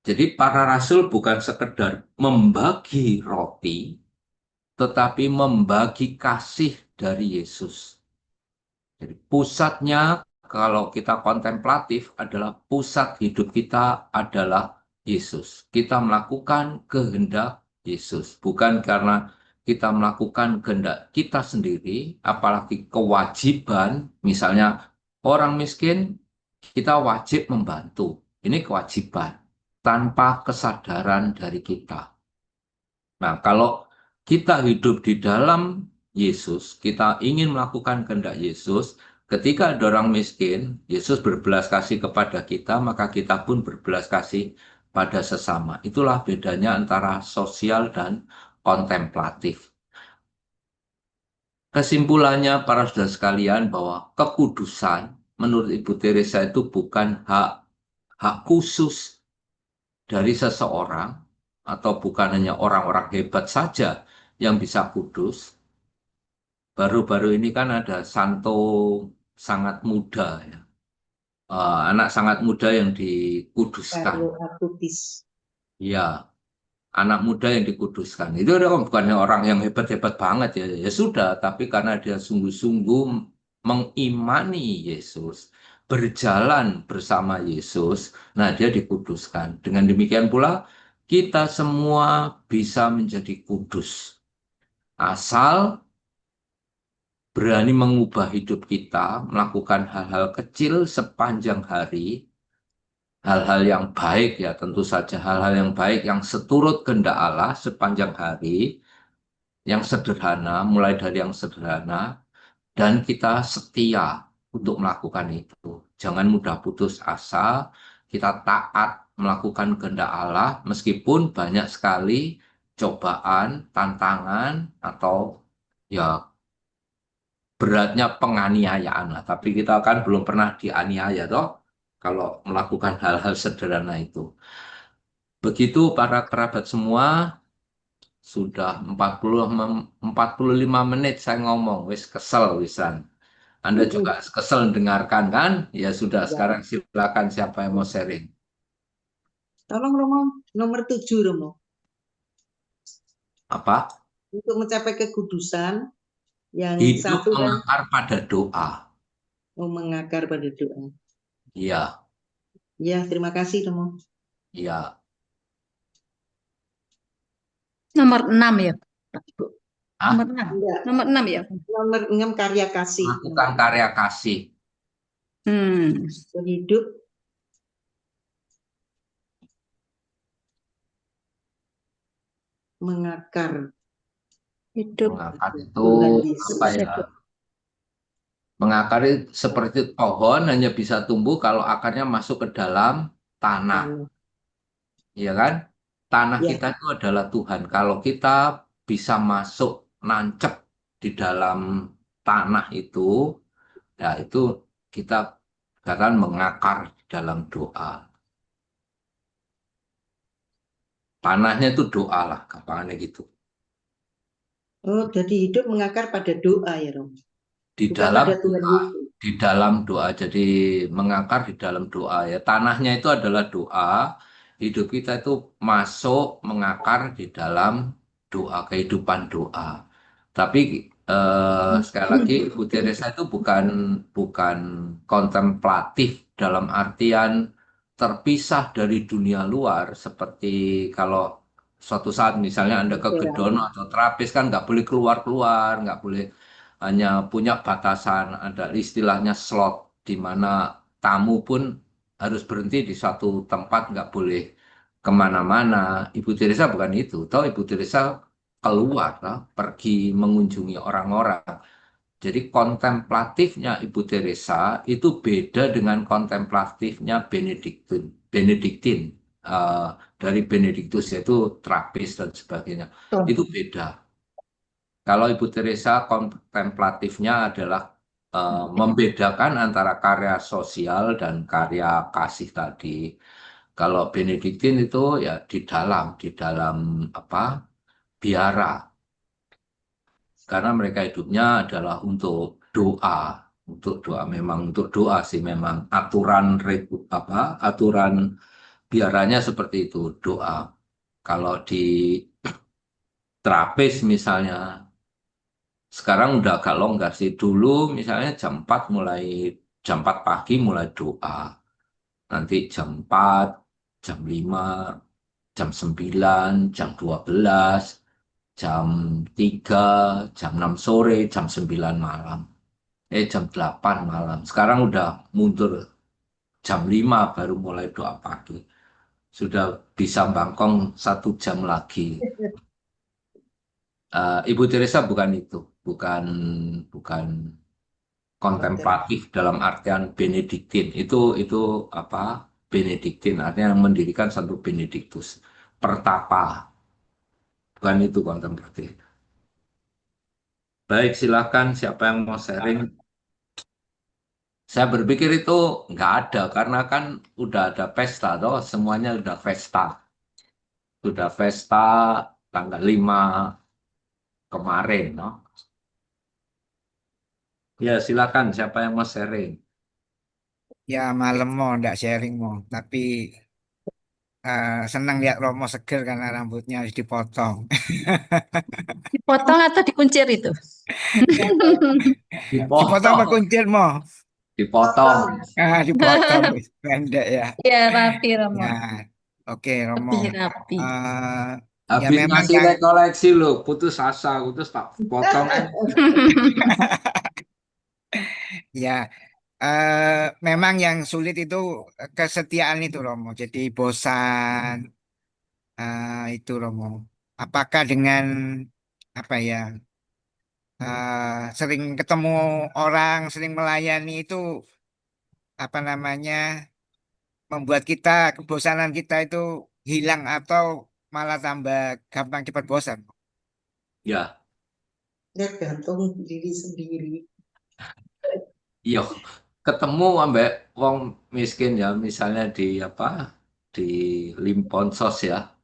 Jadi para rasul bukan sekedar membagi roti, tetapi membagi kasih dari Yesus. Jadi pusatnya, kalau kita kontemplatif, adalah pusat hidup kita adalah Yesus. Kita melakukan kehendak Yesus, bukan karena kita melakukan kehendak kita sendiri, apalagi kewajiban. Misalnya orang miskin, kita wajib membantu. Ini kewajiban tanpa kesadaran dari kita. Nah, kalau kita hidup di dalam Yesus, kita ingin melakukan kehendak Yesus, ketika ada orang miskin, Yesus berbelas kasih kepada kita, maka kita pun berbelas kasih pada sesama. Itulah bedanya antara sosial dan kontemplatif. Kesimpulannya, para saudara sekalian, bahwa kekudusan menurut Ibu Teresa itu bukan hak khusus dari seseorang, atau bukan hanya orang-orang hebat saja yang bisa kudus. Baru-baru ini kan ada santo sangat muda, ya. Anak sangat muda yang dikuduskan. Carlo Acutis. Ya, anak muda yang dikuduskan. Itu bukannya orang yang hebat-hebat banget, ya. Ya sudah, tapi karena dia sungguh-sungguh mengimani Yesus, berjalan bersama Yesus, nah dia dikuduskan. Dengan demikian pula, kita semua bisa menjadi kudus. Asal berani mengubah hidup kita, melakukan hal-hal kecil sepanjang hari, hal-hal yang baik, ya tentu saja hal-hal yang baik yang seturut kehendak Allah sepanjang hari, yang sederhana, mulai dari yang sederhana, dan kita setia untuk melakukan itu. Jangan mudah putus asa, kita taat melakukan kehendak Allah, meskipun banyak sekali cobaan, tantangan, atau ya beratnya penganiayaan lah. Tapi kita kan belum pernah dianiaya toh kalau melakukan hal-hal sederhana itu. Begitu para kerabat semua, sudah 45 menit saya ngomong, wis kesel wisan. Anda juga kesel dengarkan kan? Ya sudah, Ya. sekarang silakan siapa yang mau sharing. Tolong Romo, nomor 7 Romo. Apa? Untuk mencapai kekudusan, yang Hidup satu kan mengakar pada doa. mengakar pada doa. Iya, Ya, terima kasih Romo. iya. Nomor 6 ya, Pak, Ibu. Hah? Nomor 6. Enggak, Nomor 6 ya. nomor 6 karya kasih. Melakukan karya kasih. Hidup mengakar. Hidup Mengakar itu Tuhan Yesus. apa ya? Mengakar itu seperti pohon, hanya bisa tumbuh kalau akarnya masuk ke dalam tanah. Ya kan? Tanah Ya. kita itu adalah Tuhan. Kalau kita bisa masuk nancep di dalam tanah itu, ya itu kita akan mengakar di dalam doa. Tanahnya itu doa lah, gampangannya gitu. Oh, jadi hidup mengakar pada doa ya Romo. Di Bukan dalam pada Tuhan doa, Yesus. di dalam doa. Jadi mengakar di dalam doa, ya. Tanahnya itu adalah doa. Hidup kita itu masuk mengakar di dalam doa, kehidupan doa. Tapi sekali lagi, Bu Teresa itu bukan bukan kontemplatif dalam artian terpisah dari dunia luar, seperti kalau suatu saat misalnya Anda ke Gedono atau terapis kan nggak boleh keluar-keluar, nggak boleh hanya punya batasan, ada istilahnya slot, di mana tamu pun harus berhenti di suatu tempat, nggak boleh kemana-mana. Ibu Teresa bukan itu. Tahu Ibu Teresa keluar, pergi mengunjungi orang-orang. Jadi kontemplatifnya Ibu Teresa itu beda dengan kontemplatifnya Benediktin. Benediktin dari Benediktus yaitu terapis dan sebagainya. Tuh. Itu beda. Kalau Ibu Teresa kontemplatifnya adalah membedakan antara karya sosial dan karya kasih tadi. Kalau Benediktin itu ya di dalam apa biara, karena mereka hidupnya adalah untuk doa memang untuk doa sih memang aturan biaranya seperti itu doa. Kalau di terapis misalnya sekarang udah agak longgar sih. Dulu misalnya jam 4 pagi mulai doa. Nanti jam 5, jam 9, jam 12, jam 3, jam 6 sore, jam 9 malam. Jam 8 malam. Sekarang udah mundur jam 5 baru mulai doa pagi. Sudah bisa bangkong 1 jam lagi. Ibu Teresa bukan itu, bukan kontemplatif dalam artian Benediktin. Itu apa? Benediktin artinya mendirikan satu Benediktus. Pertapa, bukan itu kontemplatif. Baik, silakan siapa yang mau sharing. Saya berpikir itu nggak ada karena kan udah ada pesta toh, semuanya udah pesta. Sudah pesta tanggal 5 kemarin, no? Ya, silakan siapa yang mau sharing. Ya malam mau ndak sharing mau, tapi senang lihat Romo seger karena rambutnya harus dipotong. Dipotong atau dikuncir itu? Dipotong apa Dipotong, kuncir mau? dipotong. Dipotong pendek ya. Ya, rapi Romo. Ya, oke Romo. Lebih rapi. Ya Habis memang ngasih yang rekoleksi loh, putus asa, putus tak potong. ya memang yang sulit itu kesetiaan itu Romo. Jadi bosan itu Romo. Apakah dengan apa ya sering ketemu orang, sering melayani itu apa namanya membuat kita kebosanan kita itu hilang atau malah tambah gampang cepat bosan. Ya, Tergantung diri sendiri. iya. Ketemu ambek wong miskin ya, misalnya di Limponsos ya.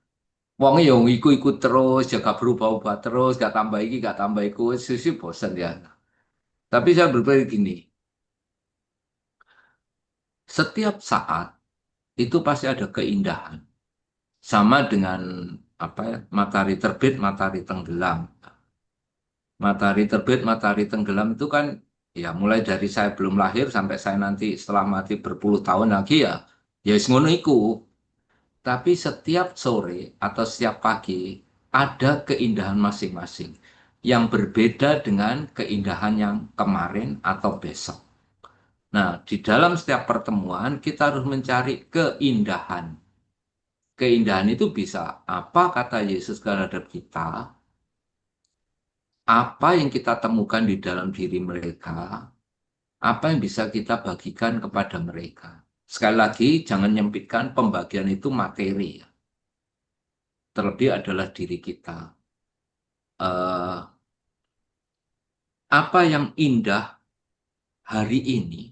Wong yang ikut-ikut terus, jaga berubah-ubah terus, gak tambah iki, gak tambah iku, sisi bosan ya. Tapi saya berpikir gini, setiap saat itu pasti ada keindahan. Sama dengan apa ya, matahari terbit, matahari tenggelam. Matahari terbit, matahari tenggelam itu kan ya mulai dari saya belum lahir sampai saya nanti setelah mati berpuluh tahun lagi ya wis ngono iku. Tapi setiap sore atau setiap pagi ada keindahan masing-masing yang berbeda dengan keindahan yang kemarin atau besok. Nah, di dalam setiap pertemuan kita harus mencari keindahan. Keindahan itu bisa apa kata Yesus terhadap kita, apa yang kita temukan di dalam diri mereka, apa yang bisa kita bagikan kepada mereka. Sekali lagi, jangan nyempitkan pembagian itu materi, ya. Terlebih adalah diri kita. Eh, apa yang indah hari ini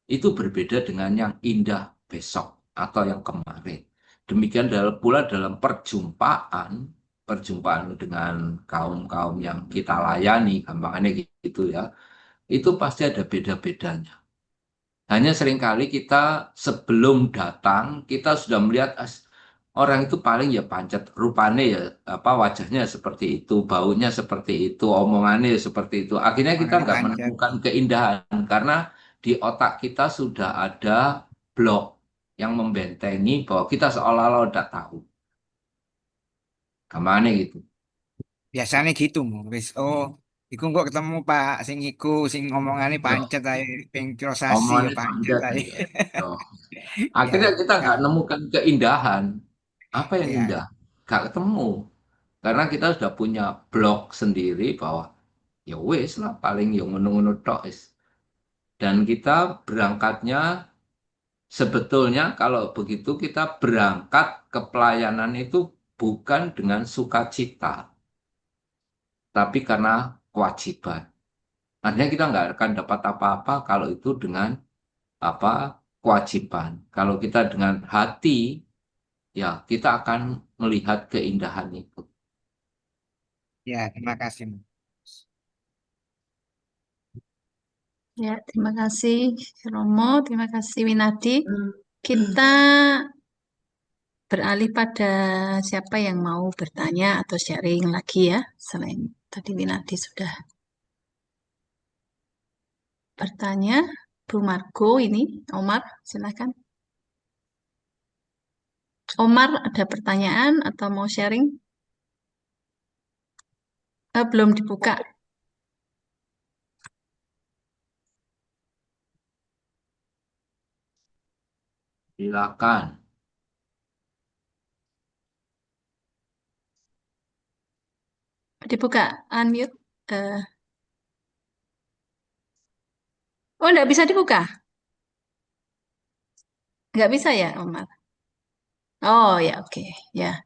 itu berbeda dengan yang indah besok atau yang kemarin. Demikian pula dalam perjumpaan dengan kaum-kaum yang kita layani, gampangannya gitu ya, itu pasti ada beda-bedanya. Hanya seringkali kita sebelum datang, kita sudah melihat orang itu paling ya pancet, rupanya ya apa wajahnya seperti itu, baunya seperti itu, omongannya seperti itu. Akhirnya kita Orangnya nggak panjang. menemukan keindahan karena di otak kita sudah ada blok yang membentengi bahwa kita seolah-olah udah tahu. Kemana gitu. Biasanya gitu, Mo. Wis, oh Iku kok ketemu Pak sing iku sing ngomongane Yo, pancet ae ping sasi ya omongannya pancet panjat ae. ya. Yo. Ya, Akhirnya kita nggak kan. nemukan keindahan. Apa yang Ya, indah? Nggak ketemu. Karena kita sudah punya blog sendiri bahwa ya wes lah paling yang ngono-ngono tok wis. Dan kita berangkatnya sebetulnya kalau begitu kita berangkat ke pelayanan itu bukan dengan sukacita, tapi karena kewajiban. Artinya kita nggak akan dapat apa-apa kalau itu dengan apa kewajiban. Kalau kita dengan hati, ya kita akan melihat keindahan itu. ya, terima kasih. Ya, terima kasih Romo, terima kasih Winadi. Hmm. Kita beralih pada siapa yang mau bertanya atau sharing lagi ya, selain tadi Winadi sudah bertanya. Bu Margo ini, Omar, silakan. Omar, ada pertanyaan atau mau sharing? Belum dibuka. Silakan. Dibuka, unmute. Oh, enggak bisa dibuka? Enggak bisa ya, Omar? Oh, ya, oke. Ya.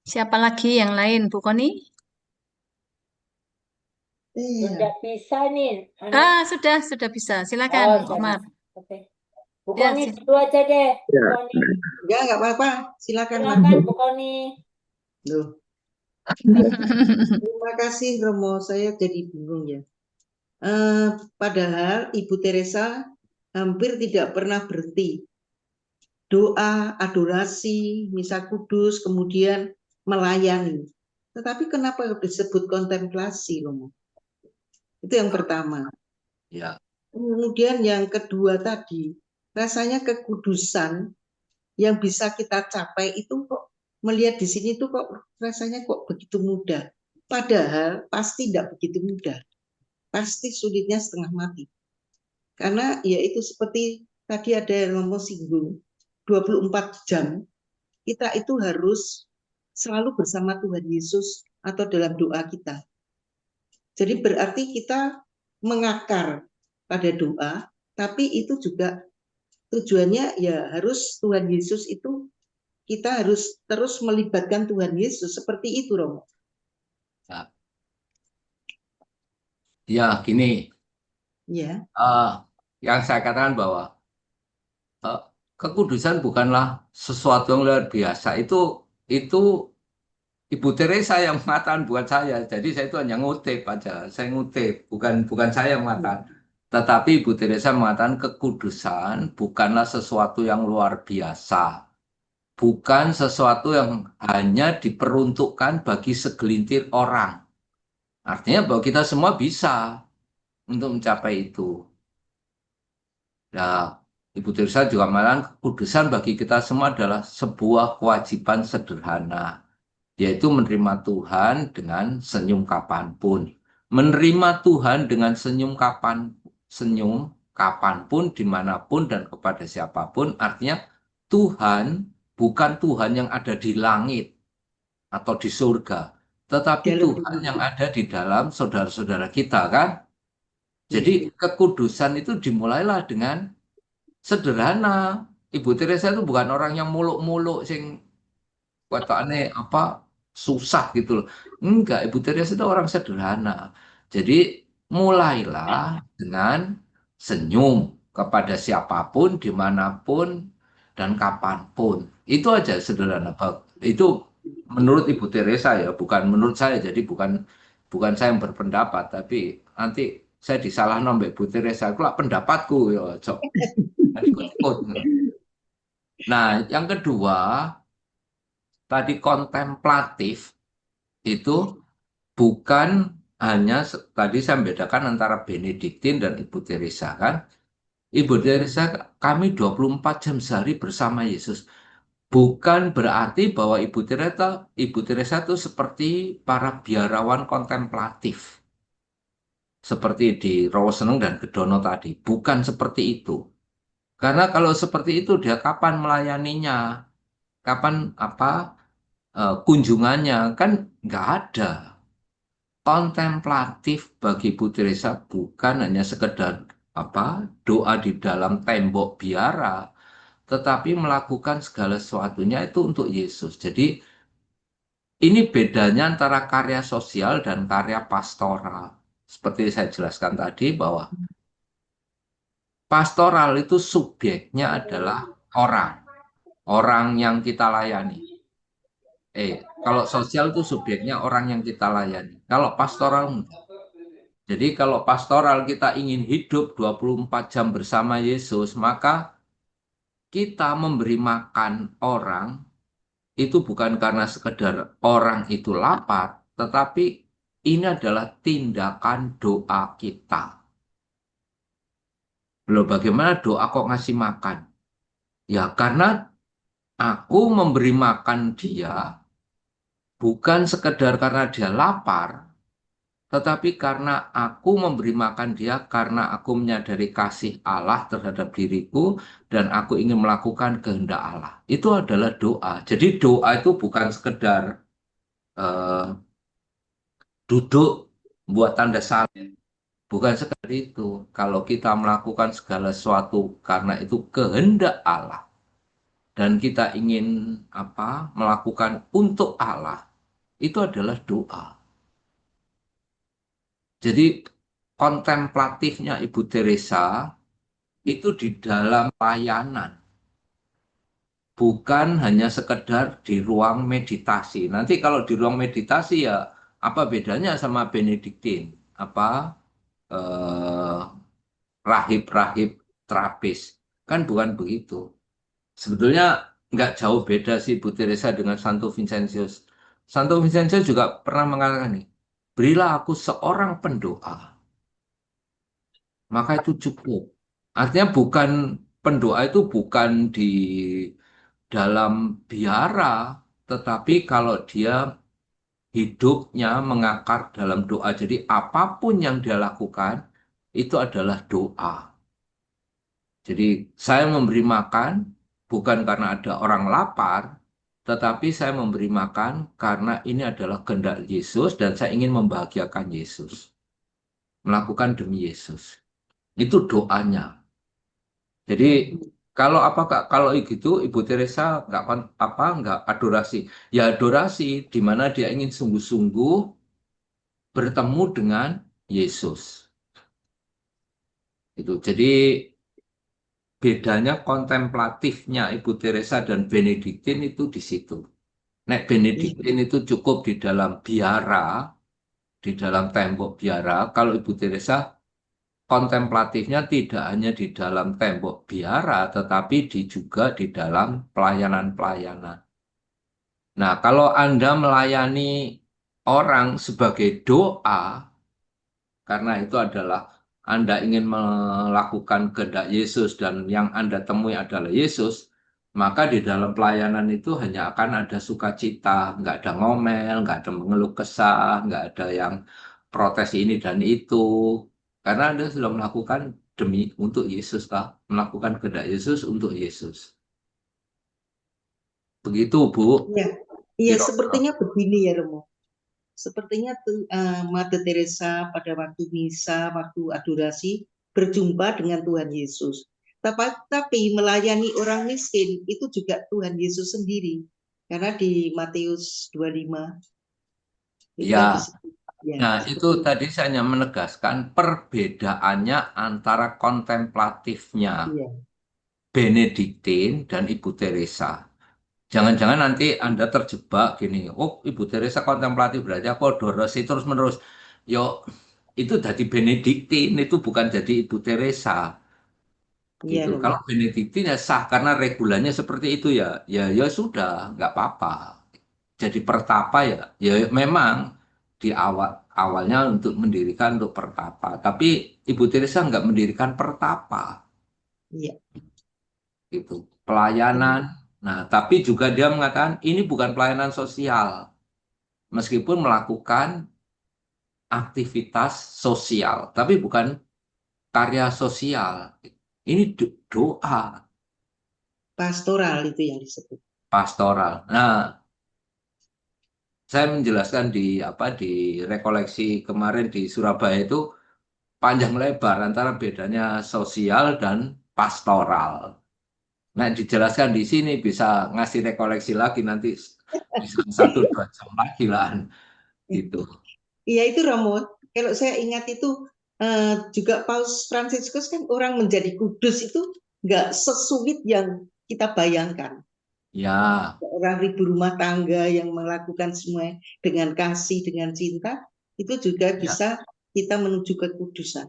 Siapa lagi yang lain, Bu Koni? Iya. Sudah bisa nih, Sudah bisa. Silakan, Oh, sudah Omar. bisa. Oke. Bu Ya, Koni dulu aja deh. Bu Koni. Nggak apa-apa. Silakan, Mas. Silakan Bu Koni. Loh, terima kasih Romo. Saya jadi bingung ya. Padahal Ibu Teresa hampir tidak pernah berhenti. Doa, adorasi, misa kudus, kemudian melayani. Tetapi kenapa disebut kontemplasi, Romo? Itu yang pertama. Ya, Kemudian yang kedua tadi, rasanya kekudusan yang bisa kita capai itu kok melihat di sini tuh kok rasanya kok begitu mudah. Padahal pasti tidak begitu mudah. Pasti sulitnya setengah mati. Karena ya itu seperti tadi ada yang ngomong singgung, 24 jam kita itu harus selalu bersama Tuhan Yesus atau dalam doa kita. Jadi berarti kita mengakar pada doa, tapi itu juga tujuannya ya harus Tuhan Yesus itu kita harus terus melibatkan Tuhan Yesus seperti itu, Romo. ya, ya gini, Ya, yang saya katakan bahwa eh, kekudusan bukanlah sesuatu yang luar biasa. Itu Ibu Teresa yang mengatakan buat saya. Jadi saya itu hanya ngutip aja. Saya ngutip, bukan saya yang mengatakan. Tetapi Ibu Teresa mengatakan kekudusan bukanlah sesuatu yang luar biasa. Bukan sesuatu yang hanya diperuntukkan bagi segelintir orang. Artinya bahwa kita semua bisa untuk mencapai itu. Ya, Ibu Teresa juga mengatakan kekudusan bagi kita semua adalah sebuah kewajiban sederhana, yaitu menerima Tuhan dengan senyum kapanpun. Menerima Tuhan dengan senyum kapanpun, dimanapun, dan kepada siapapun, artinya Tuhan bukan Tuhan yang ada di langit atau di surga, tetapi Tuhan yang ada di dalam saudara-saudara kita, kan? Jadi kekudusan itu dimulailah dengan sederhana. Ibu Teresa itu bukan orang yang muluk-muluk sing aneh apa susah gitu loh. Enggak, Ibu Teresa itu orang sederhana. Jadi mulailah dengan senyum kepada siapapun, dimanapun, dan kapanpun. Itu aja sederhana. Itu menurut Ibu Teresa ya, bukan menurut saya. Jadi bukan saya yang berpendapat, tapi nanti saya disalah nombek Ibu Teresa. Aku lah pendapatku ya, cok. Ikut-ikut. Nah, yang kedua, tadi kontemplatif itu bukan hanya tadi saya membedakan antara Benediktin dan Ibu Teresa, kan. Ibu Teresa, kami 24 jam sehari bersama Yesus. Bukan berarti bahwa Ibu Teresa itu seperti para biarawan kontemplatif. seperti di Rowoseneng dan Gedono tadi. Bukan seperti itu. Karena kalau seperti itu dia kapan melayaninya? Kapan kunjungannya? Kan nggak ada. Kontemplatif bagi Bu Teresa bukan hanya sekedar doa di dalam tembok biara, tetapi melakukan segala sesuatunya itu untuk Yesus. Jadi ini bedanya antara karya sosial dan karya pastoral. Seperti saya jelaskan tadi bahwa pastoral itu subjeknya adalah orang, orang yang kita layani. Kalau sosial itu subjeknya orang yang kita layani. Kalau pastoral enggak. Jadi kalau pastoral kita ingin hidup 24 jam bersama Yesus, maka kita memberi makan orang itu bukan karena sekedar orang itu lapar, tetapi ini adalah tindakan doa kita. Loh, bagaimana doa kok ngasih makan? Ya, karena aku memberi makan dia bukan sekedar karena dia lapar, tetapi karena aku memberi makan dia karena aku menyadari kasih Allah terhadap diriku dan aku ingin melakukan kehendak Allah. Itu adalah doa. Jadi doa itu bukan sekedar eh, duduk buat tanda salam. Bukan sekedar itu. Kalau kita melakukan segala sesuatu karena itu kehendak Allah dan kita ingin melakukan untuk Allah, itu adalah doa. Jadi kontemplatifnya Ibu Teresa itu di dalam layanan, bukan hanya sekedar di ruang meditasi. Nanti kalau di ruang meditasi ya apa bedanya sama Benediktin? Eh, Rahib-rahib terapis. Kan bukan begitu. Sebetulnya nggak jauh beda sih Bu Teresa dengan Santo Vincentius. Santo Vincentius juga pernah mengatakan nih, berilah aku seorang pendoa, maka itu cukup. Artinya bukan pendoa itu bukan di dalam biara, tetapi kalau dia hidupnya mengakar dalam doa. Jadi apapun yang dia lakukan itu adalah doa. Jadi saya memberi makan bukan karena ada orang lapar, tetapi saya memberi makan karena ini adalah kehendak Yesus dan saya ingin membahagiakan Yesus. Melakukan demi Yesus. Itu doanya. Jadi kalau gitu Ibu Teresa nggak adorasi. Ya adorasi di mana dia ingin sungguh-sungguh bertemu dengan Yesus. Itu. Jadi bedanya kontemplatifnya Ibu Teresa dan Benediktin itu di situ. Nek Benediktin itu cukup di dalam biara, di dalam tembok biara. Kalau Ibu Teresa kontemplatifnya tidak hanya di dalam tembok biara, tetapi juga di dalam pelayanan-pelayanan. Nah, kalau Anda melayani orang sebagai doa, karena itu adalah Anda ingin melakukan kehendak Yesus dan yang Anda temui adalah Yesus, maka di dalam pelayanan itu hanya akan ada sukacita, nggak ada ngomel, nggak ada mengeluh kesah, nggak ada yang protes ini dan itu, karena Anda sudah melakukan demi untuk Yesus, Pak, melakukan kehendak Yesus untuk Yesus. Begitu, Bu. Ya, iya Kira-kira. sepertinya begini ya Romo. Sepertinya tuh Mother Teresa pada waktu misa, waktu adorasi berjumpa dengan Tuhan Yesus. Tapi melayani orang miskin itu juga Tuhan Yesus sendiri. Karena di Matius 25 itu kan Ya, disebut. Ya, nah itu seperti tadi saya hanya menegaskan perbedaannya antara kontemplatifnya iya. Benediktin dan Ibu Teresa. Jangan-jangan nanti Anda terjebak gini, oh Ibu Teresa kontemplatif berarti aku adorasi terus-menerus. Yo, itu jadi Benediktin, itu bukan jadi Ibu Teresa. Iya, Gitu. Romo. Kalau Benediktin ya sah karena regulannya seperti itu ya, ya sudah, nggak apa-apa. Jadi pertapa ya, ya memang di awalnya untuk mendirikan untuk pertapa, tapi Ibu Teresa nggak mendirikan pertapa, Iya. gitu. Pelayanan. Nah, tapi juga dia mengatakan ini bukan pelayanan sosial, meskipun melakukan aktivitas sosial, tapi bukan karya sosial. Ini doa Pastoral itu yang disebut. pastoral. Nah, saya menjelaskan di rekoleksi kemarin di Surabaya itu panjang lebar antara bedanya sosial dan pastoral. Nah, dijelaskan di sini bisa ngasih rekoleksi lagi nanti bisa 1-2 jam lagi lah gitu. Iya itu Romo, kalau saya ingat itu juga Paus Fransiskus kan orang menjadi kudus itu nggak sesulit yang kita bayangkan. Ya, Orang ibu rumah tangga yang melakukan semua dengan kasih, dengan cinta, itu juga ya, bisa kita menuju kekudusan.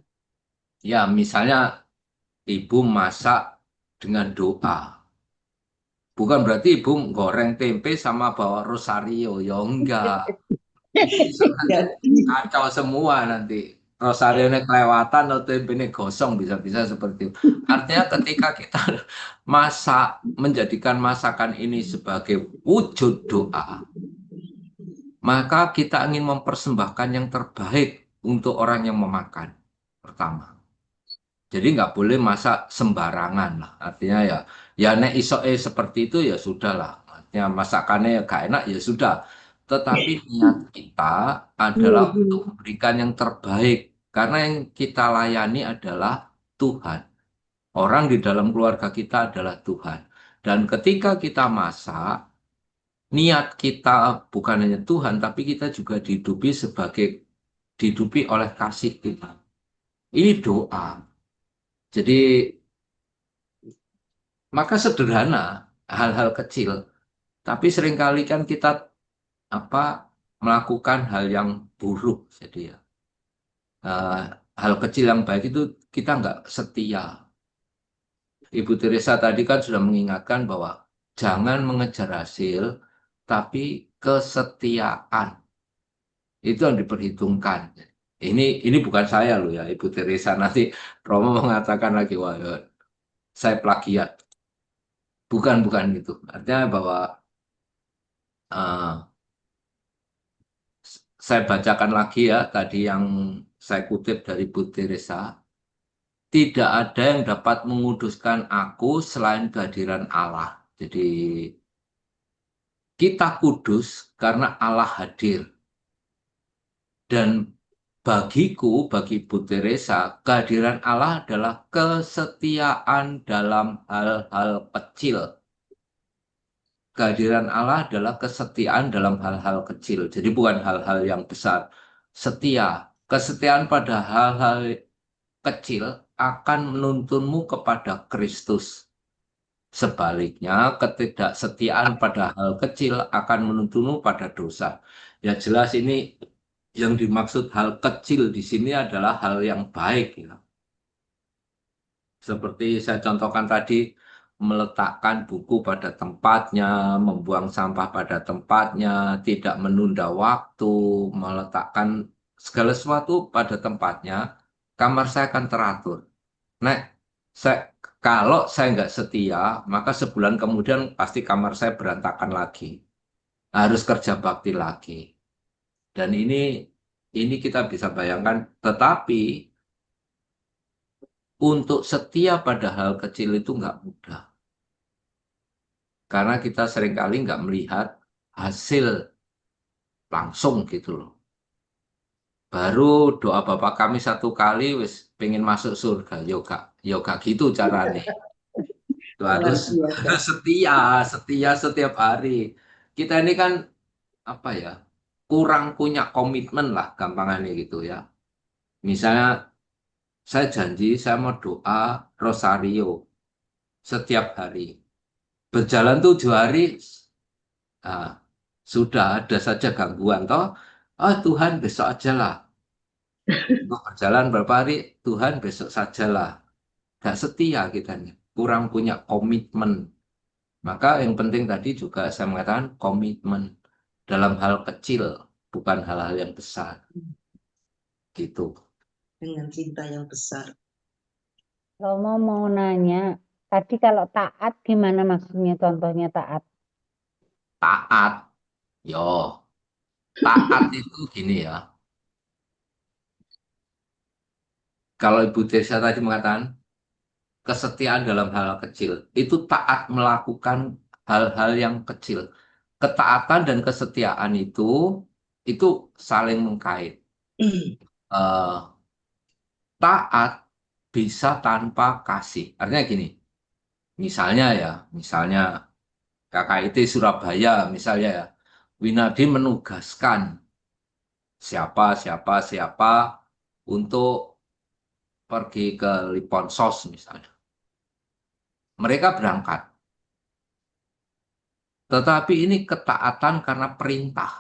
ya. Misalnya ibu masak dengan doa. Bukan berarti ibu goreng tempe sama bawa rosario, ya enggak. Itu bisa nanti Jadi, kacau semua nanti. Rosario-nya kelewatan atau tempe gosong bisa-bisa seperti itu. Artinya ketika kita masak, menjadikan masakan ini sebagai wujud doa, maka kita ingin mempersembahkan yang terbaik untuk orang yang memakan. Pertama. Jadi nggak boleh masak sembarangan lah. Artinya ya nek iso seperti itu ya sudah lah. Artinya masakannya ya gak enak ya sudah. Tetapi niat kita adalah untuk memberikan yang terbaik. Karena yang kita layani adalah Tuhan. Orang di dalam keluarga kita adalah Tuhan. Dan ketika kita masak, niat kita bukan hanya Tuhan, tapi kita juga dihidupi oleh kasih kita. Ini doa. Jadi maka sederhana, hal-hal kecil. Tapi seringkali kan kita apa melakukan hal yang buruk. Jadi eh, hal kecil yang baik itu kita nggak setia. Ibu Teresa tadi kan sudah mengingatkan bahwa jangan mengejar hasil, tapi kesetiaan itu yang diperhitungkan. Ini bukan saya loh ya, Ibu Teresa. Nanti Romo mengatakan lagi, wah, saya plagiat. Bukan gitu. Artinya bahwa eh, saya bacakan lagi ya tadi yang saya kutip dari Bu Teresa. Tidak ada yang dapat menguduskan aku selain kehadiran Allah. Jadi kita kudus karena Allah hadir. Dan bagi Bu Teresa, kehadiran Allah adalah kesetiaan dalam hal-hal kecil. Kehadiran Allah adalah kesetiaan dalam hal-hal kecil. Jadi bukan hal-hal yang besar. Setia. Kesetiaan pada hal-hal kecil akan menuntunmu kepada Kristus. Sebaliknya, ketidaksetiaan pada hal kecil akan menuntunmu pada dosa. Ya jelas ini yang dimaksud hal kecil di sini adalah hal yang baik. Ya. Seperti saya contohkan tadi, meletakkan buku pada tempatnya, membuang sampah pada tempatnya, tidak menunda waktu, meletakkan segala sesuatu pada tempatnya, kamar saya akan teratur. Nah, saya, kalau saya nggak setia, maka sebulan kemudian pasti kamar saya berantakan lagi. Harus kerja bakti lagi. Dan ini kita bisa bayangkan, tetapi untuk setia pada hal kecil itu nggak mudah. Karena kita seringkali nggak melihat hasil langsung gitu loh. Baru doa Bapak kami 1 kali wis pengen masuk surga. Yoga, yoga gitu caranya. Itu luar harus biasa. setia setiap hari. Kita ini kan apa ya? Kurang punya komitmen lah gampangannya gitu ya. Misalnya saya janji saya mau doa rosario setiap hari. Berjalan 7 hari, ah, sudah ada saja gangguan toh. Ah Tuhan besok aja lah. Untuk berjalan berapa hari, Tuhan besok sajalah. Gak setia kita nih, kurang punya komitmen. Maka yang penting tadi juga saya mengatakan komitmen dalam hal kecil, bukan hal-hal yang besar. Gitu. Dengan cinta yang besar. Romo mau nanya, tadi kalau taat gimana maksudnya contohnya taat? Taat, yo, taat itu gini ya. kalau Ibu Desa tadi mengatakan kesetiaan dalam hal kecil, itu taat melakukan hal-hal yang kecil. Ketaatan dan kesetiaan itu saling mengkait. Eh, Taat bisa tanpa kasih. Artinya gini, misalnya KKIT Surabaya, misalnya ya, Winardi menugaskan siapa untuk pergi ke Liponsos misalnya. Mereka berangkat. Tetapi ini ketaatan karena perintah.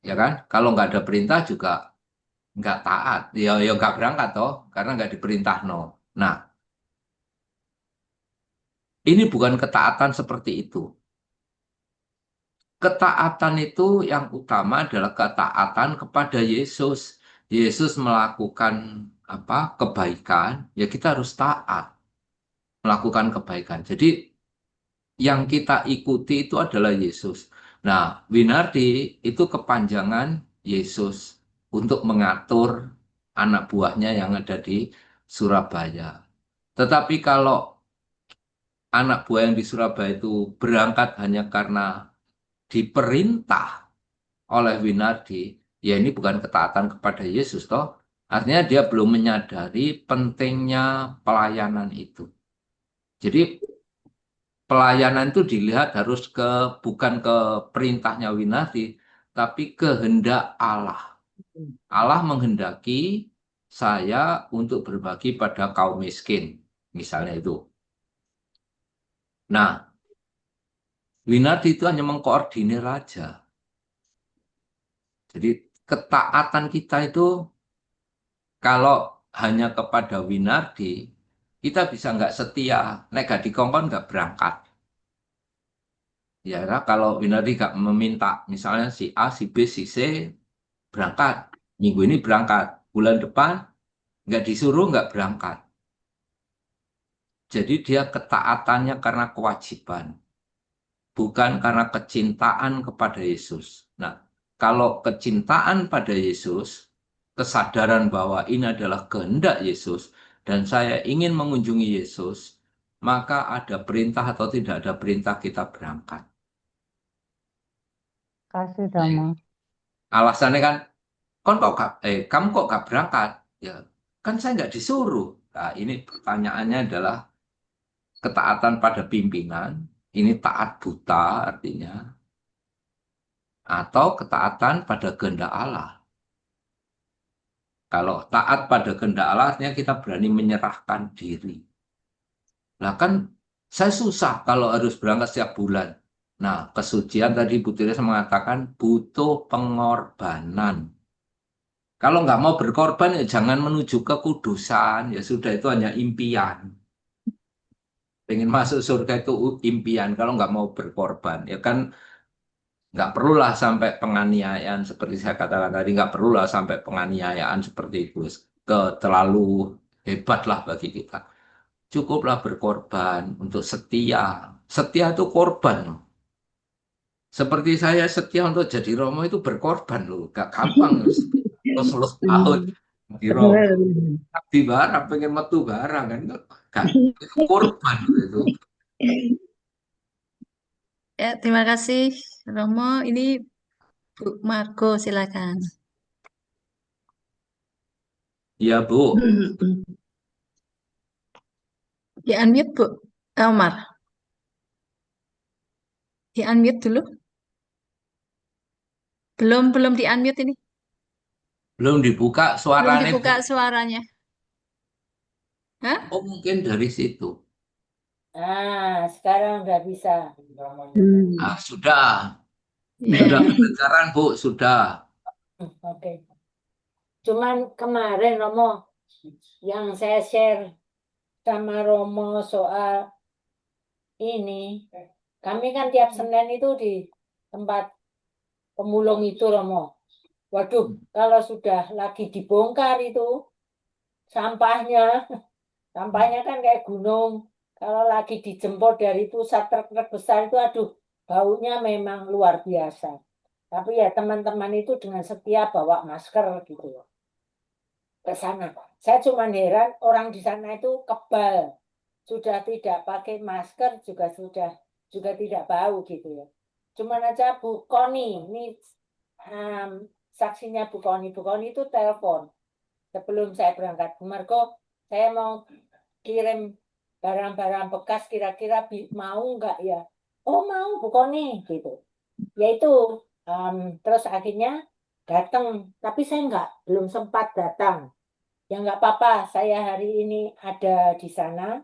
Ya kan? Kalau nggak ada perintah juga nggak taat. Ya nggak berangkat toh, karena nggak diperintah no. Nah, ini bukan ketaatan seperti itu. Ketaatan itu yang utama adalah ketaatan kepada Yesus. Yesus melakukan apa? Kebaikan, ya kita harus taat melakukan kebaikan. Jadi yang kita ikuti itu adalah Yesus. Nah, Winardi itu kepanjangan Yesus untuk mengatur anak buahnya yang ada di Surabaya. Tetapi kalau anak buah yang di Surabaya itu berangkat hanya karena diperintah oleh Winardi, ya ini bukan ketaatan kepada Yesus toh. Artinya dia belum menyadari pentingnya pelayanan itu. Jadi pelayanan itu dilihat harus bukan ke perintahnya Winardi, tapi kehendak Allah. Allah menghendaki saya untuk berbagi pada kaum miskin, misalnya itu. Nah, Winardi itu hanya mengkoordinir aja. Jadi ketaatan kita itu kalau hanya kepada Winardi, kita bisa nggak setia, nek gak dikongkon nggak berangkat. Ya, kalau Winardi nggak meminta, misalnya si A, si B, si C berangkat, minggu ini berangkat, bulan depan nggak disuruh nggak berangkat. Jadi dia ketaatannya karena kewajiban, bukan karena kecintaan kepada Yesus. Nah, kalau kecintaan pada Yesus, kesadaran bahwa ini adalah kehendak Yesus, dan saya ingin mengunjungi Yesus, maka ada perintah atau tidak ada perintah kita berangkat. Kasih Dhamma. Alasannya kan, kamu kok gak berangkat? Ya, kan saya nggak disuruh. Nah, ini pertanyaannya adalah ketaatan pada pimpinan, ini taat buta artinya, atau ketaatan pada kehendak Allah. Kalau taat pada kehendak Allah artinya kita berani menyerahkan diri. Nah kan saya susah kalau harus berangkat setiap bulan. Nah, kesucian tadi Bu Tires mengatakan butuh pengorbanan. Kalau nggak mau berkorban, ya jangan menuju kekudusan. Ya sudah, itu hanya impian. Pengen masuk surga itu impian. Kalau nggak mau berkorban, ya kan nggak perlulah sampai penganiayaan seperti saya katakan tadi. Nggak perlulah sampai penganiayaan seperti itu. Terlalu hebat lah bagi kita. Cukuplah berkorban untuk setia. Setia itu korban. Seperti saya setia untuk jadi Romo itu berkorban loh. Gak gampang. 10 tahun di Romo. Di barang, pengen metu barang kan. Gak, itu korban itu. Ya, terima kasih Romo. Ini Bu Margo, silakan. Iya Bu. Di unmute Bu. Omar. Di unmute dulu. Belum di unmute ini. Belum dibuka Belum suaranya Bu. dibuka suaranya. Hah? Oh mungkin dari situ. Ah, sekarang udah bisa. Ah, sudah. Iya. Sudah kedengaran Bu, sudah. Oke. Cuman kemarin Romo yang saya share sama Romo soal ini, kami kan tiap Senin itu di tempat pemulung itu Romo. Waduh, kalau sudah lagi dibongkar itu sampahnya, sampahnya kan kayak gunung. Kalau lagi dijemput dari pusat truk-truk besar itu, aduh, baunya memang luar biasa. Tapi ya teman-teman itu dengan setia bawa masker gitu loh. ke sana. Saya cuma heran orang di sana itu kebal, sudah tidak pakai masker juga tidak bau gitu ya. Cuman aja Bu Koni, ini saksinya Bu Koni itu telepon sebelum saya berangkat. Bu Margo, saya mau kirim barang-barang bekas kira-kira mau nggak ya? Oh mau Bu Koni gitu. Yaitu terus akhirnya datang, tapi saya belum sempat datang. Ya nggak apa-apa, saya hari ini ada di sana.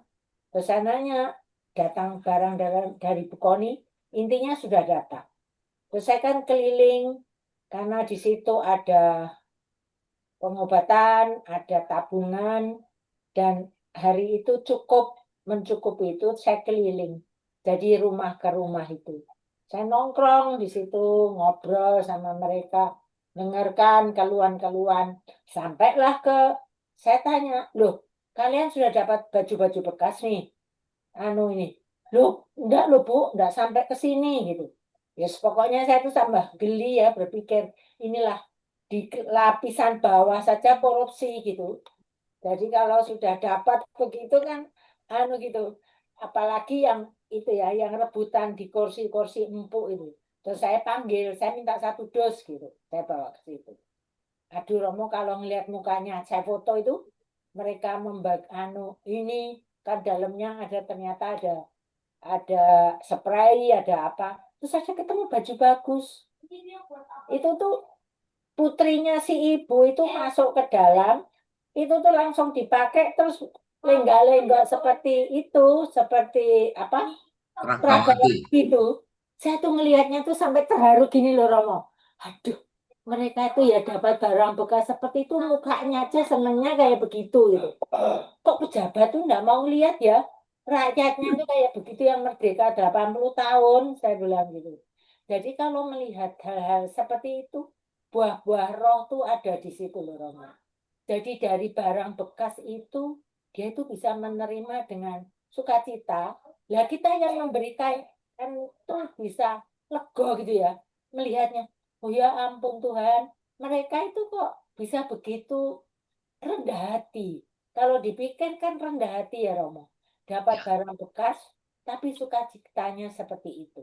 Terus sananya datang barang dari Bu Koni, intinya sudah datang. Terus saya kan keliling karena di situ ada pengobatan, ada tabungan, dan hari itu mencukupi itu saya keliling. Jadi rumah ke rumah itu. Saya nongkrong di situ, ngobrol sama mereka, dengarkan keluhan-keluhan. Sampailah saya tanya, loh, kalian sudah dapat baju-baju bekas nih? Ini. Loh, enggak loh Bu, enggak sampai ke sini gitu. Ya, pokoknya saya tuh tambah geli ya berpikir, inilah di lapisan bawah saja korupsi gitu. Jadi kalau sudah dapat begitu kan, gitu. Apalagi yang itu ya, yang rebutan di kursi-kursi empuk itu. Terus saya panggil, saya minta 1 dos gitu. Saya bawa ke situ. Aduh Romo, kalau ngelihat mukanya, saya foto itu, mereka ini kan dalamnya ternyata ada spray, ada apa. Terus saya ketemu baju bagus. Itu tuh putrinya si ibu itu masuk ke dalam, itu tuh langsung dipakai terus lenggak-lenggak seperti itu, seperti apa? Rahmawati. Gitu. Saya tuh ngelihatnya tuh sampai terharu gini loh Romo. Aduh, mereka itu ya dapat barang bekas seperti itu, mukanya aja senengnya kayak begitu gitu. Kok pejabat tuh nggak mau lihat ya? Rakyatnya tuh kayak begitu yang merdeka 80 tahun, saya bilang gitu. Jadi kalau melihat hal-hal seperti itu, buah-buah roh tuh ada di situ loh Romo. Jadi dari barang bekas itu, dia itu bisa menerima dengan sukacita. Lah kita yang memberikan kan tuh bisa lega gitu ya, melihatnya. Oh ya ampun Tuhan, mereka itu kok bisa begitu rendah hati. Kalau dipikir kan rendah hati ya Romo. Dapat barang bekas, tapi sukacitanya seperti itu.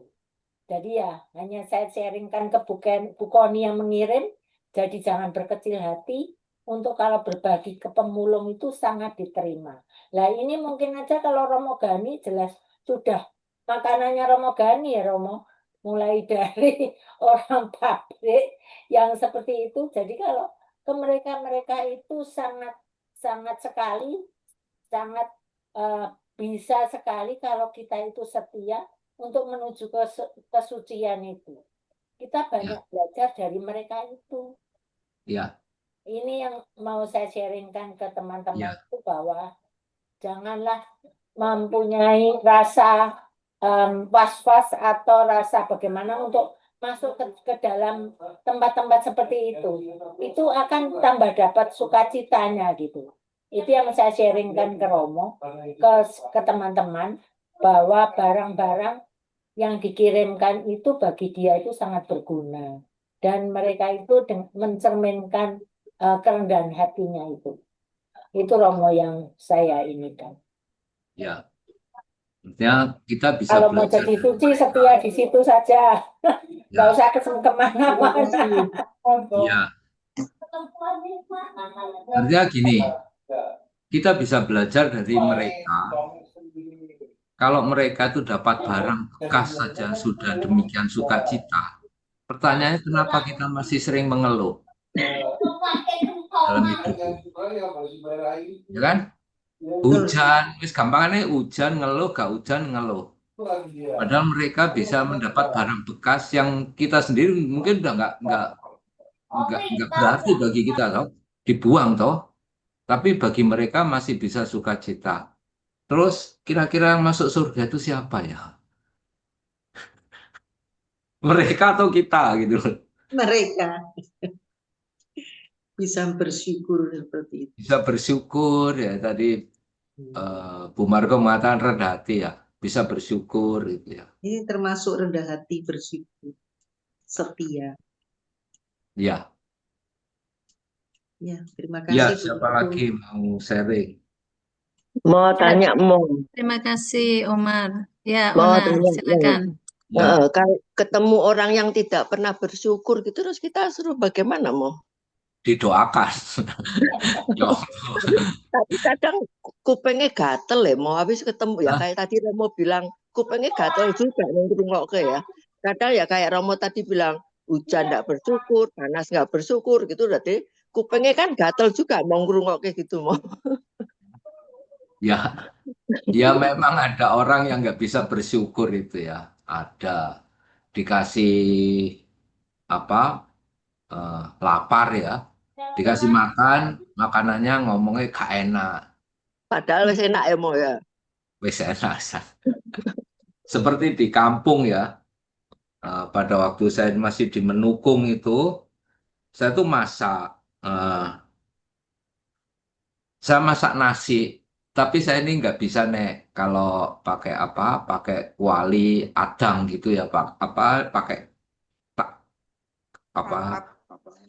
Jadi ya hanya saya sharingkan ke Bu Koni yang mengirim. Jadi jangan berkecil hati. Untuk kalau berbagi ke pemulung itu sangat diterima. Nah ini mungkin aja kalau Romo Gani jelas sudah makanannya Romo Gani ya Romo. Mulai dari orang pabrik yang seperti itu. Jadi kalau ke mereka itu sangat sekali, sangat bisa sekali kalau kita itu setia untuk menuju kesucian itu. Kita banyak belajar dari mereka itu. Ya. Ini yang mau saya sharingkan ke teman-teman Ya. itu bahwa janganlah mempunyai rasa was-was atau rasa bagaimana untuk masuk ke dalam tempat-tempat seperti itu. Itu akan tambah dapat sukacitanya gitu. Itu yang saya sharingkan ke Romo, ke teman-teman, bahwa barang-barang yang dikirimkan itu bagi dia itu sangat berguna. Dan mereka itu mencerminkan kerendahan hatinya itu. Itu Romo yang saya inikan. Ya. Artinya kita bisa Kalau mau belajar jadi dari suci mereka. setia di situ saja. Nggak Ya. usah kemana-mana. Ya. Artinya gini, kita bisa belajar dari mereka. Kalau mereka itu dapat barang bekas saja sudah demikian sukacita. Pertanyaannya kenapa kita masih sering mengeluh dalam hidup ini? Ya kan? Hujan, wis gampangannya hujan ngeluh, gak hujan ngeluh. Padahal mereka bisa mendapat barang bekas yang kita sendiri mungkin udah nggak berarti bagi kita toh, dibuang toh. Tapi bagi mereka masih bisa sukacita. Terus kira-kira yang masuk surga itu siapa ya? Mereka atau kita gitu loh. Mereka bisa bersyukur seperti itu. Bisa bersyukur ya tadi Bu Margo mengatakan rendah hati ya, bisa bersyukur gitu ya. Ini termasuk rendah hati, bersyukur, setia. Ya. Ya, terima Ya, kasih Bu siapa Ibu. lagi mau sharing? Mau Ya, tanya, Mo. terima kasih Omar. Ya, Mau Ona, tanya. silakan. Ya, Kalau ketemu orang yang tidak pernah bersyukur gitu, terus kita suruh bagaimana, Mo? didoakan. Yo, Tapi kadang kupengnya gatel ya, Mo. Habis ketemu ya Hah? kayak tadi Romo bilang, kupengnya gatel juga nih ngrungokke ya. Kadang ya kayak Romo tadi bilang, hujan nggak bersyukur, panas nggak bersyukur gitu, berarti kupengnya kan gatel juga mau ngrungokke gitu, Mo. Ya, ya memang ada orang yang nggak bisa bersyukur itu ya. Ada dikasih apa lapar ya, dikasih makan, makanannya ngomongnya gak enak, Padahal wis enak ya, Mo ya. wes enak. Seperti di kampung ya, pada waktu saya masih di Menukung itu, saya tuh eh, saya masak nasi, tapi saya ini nggak bisa nek kalau pakai apa, pakai kuali adang gitu ya, Pak, apa pakai tak apa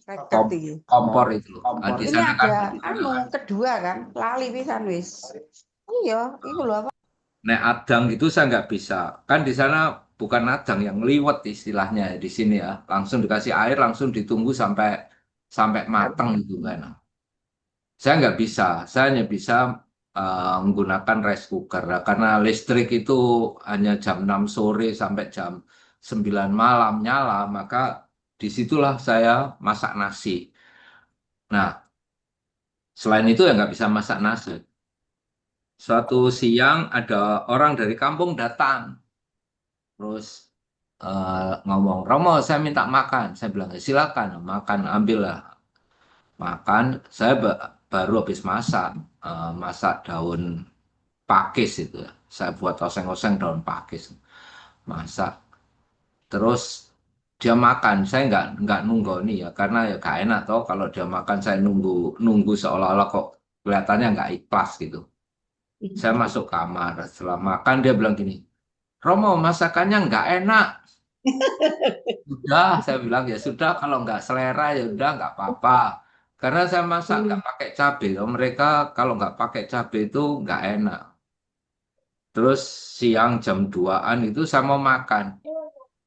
Reket iki. kompor itu loh. Nah, di Ini sana kan ada kedua kan, lali pisan wis. Iya, iku lho apa? nek adang itu saya nggak bisa. Kan di sana bukan adang yang liwet istilahnya di sini ya. Langsung dikasih air, langsung ditunggu sampai sampai matang gitu kan. Saya nggak bisa. Saya hanya bisa menggunakan rice cooker. Nah, karena listrik itu hanya jam 6 sore sampai jam 9 malam nyala, maka disitulah saya masak nasi. Nah, selain itu ya nggak bisa masak nasi. Suatu siang ada orang dari kampung datang. Terus ngomong, Romo, saya minta makan. Saya bilang, "Ya, silakan, makan, ambillah. Makan, saya baru habis masak. Masak daun pakis itu ya. Saya buat oseng-oseng daun pakis. Masak. Terus dia makan. Saya nggak nunggoni ya, karena ya gak enak toh kalau dia makan saya nunggu nunggu seolah-olah kok kelihatannya nggak ikhlas gitu. Saya masuk kamar. Setelah makan dia bilang gini, Romo, masakannya nggak enak. Sudah, saya bilang ya sudah kalau nggak selera ya udah nggak apa-apa. Karena saya masak nggak pakai cabai. Loh. Mereka kalau nggak pakai cabai itu nggak enak. Terus siang jam 2-an itu saya mau makan.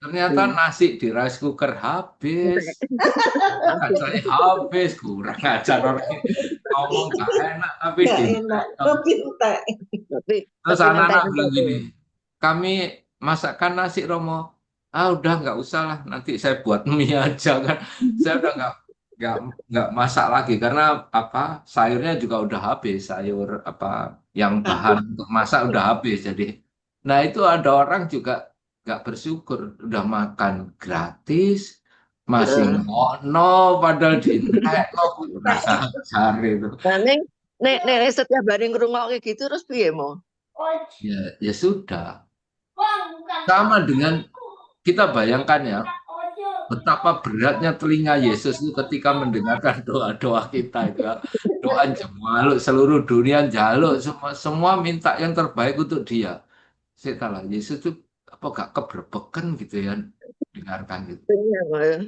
Ternyata nasi di rice cooker habis. Kacanya habis. Kurang ajar orang ini. Ngomong nggak enak tapi Nggak di. enak, tapi entek. Tapi Terus tapi anak-anak nanti bilang gini, kami masakkan nasi Romo. Ah udah nggak usah lah, nanti saya buat mie aja kan. Saya udah nggak nggak masak lagi karena apa sayurnya juga udah habis, sayur apa yang bahan untuk masak udah habis. Jadi, nah itu ada orang juga nggak bersyukur, udah makan gratis, masih ngono, padahal di no rasa cari itu. nah, nek setiap hari ngrungokke gitu terus piye, Mo? Ya sudah. Sama dengan kita bayangkan ya, betapa beratnya telinga Yesus itu ketika mendengarkan doa-doa kita itu. Ya. Doa jaluk seluruh dunia jaluk semua minta yang terbaik untuk dia. Saya tahu lah, Yesus itu apa gak keberbekan gitu ya dengarkan gitu. Iya, Mo, ya.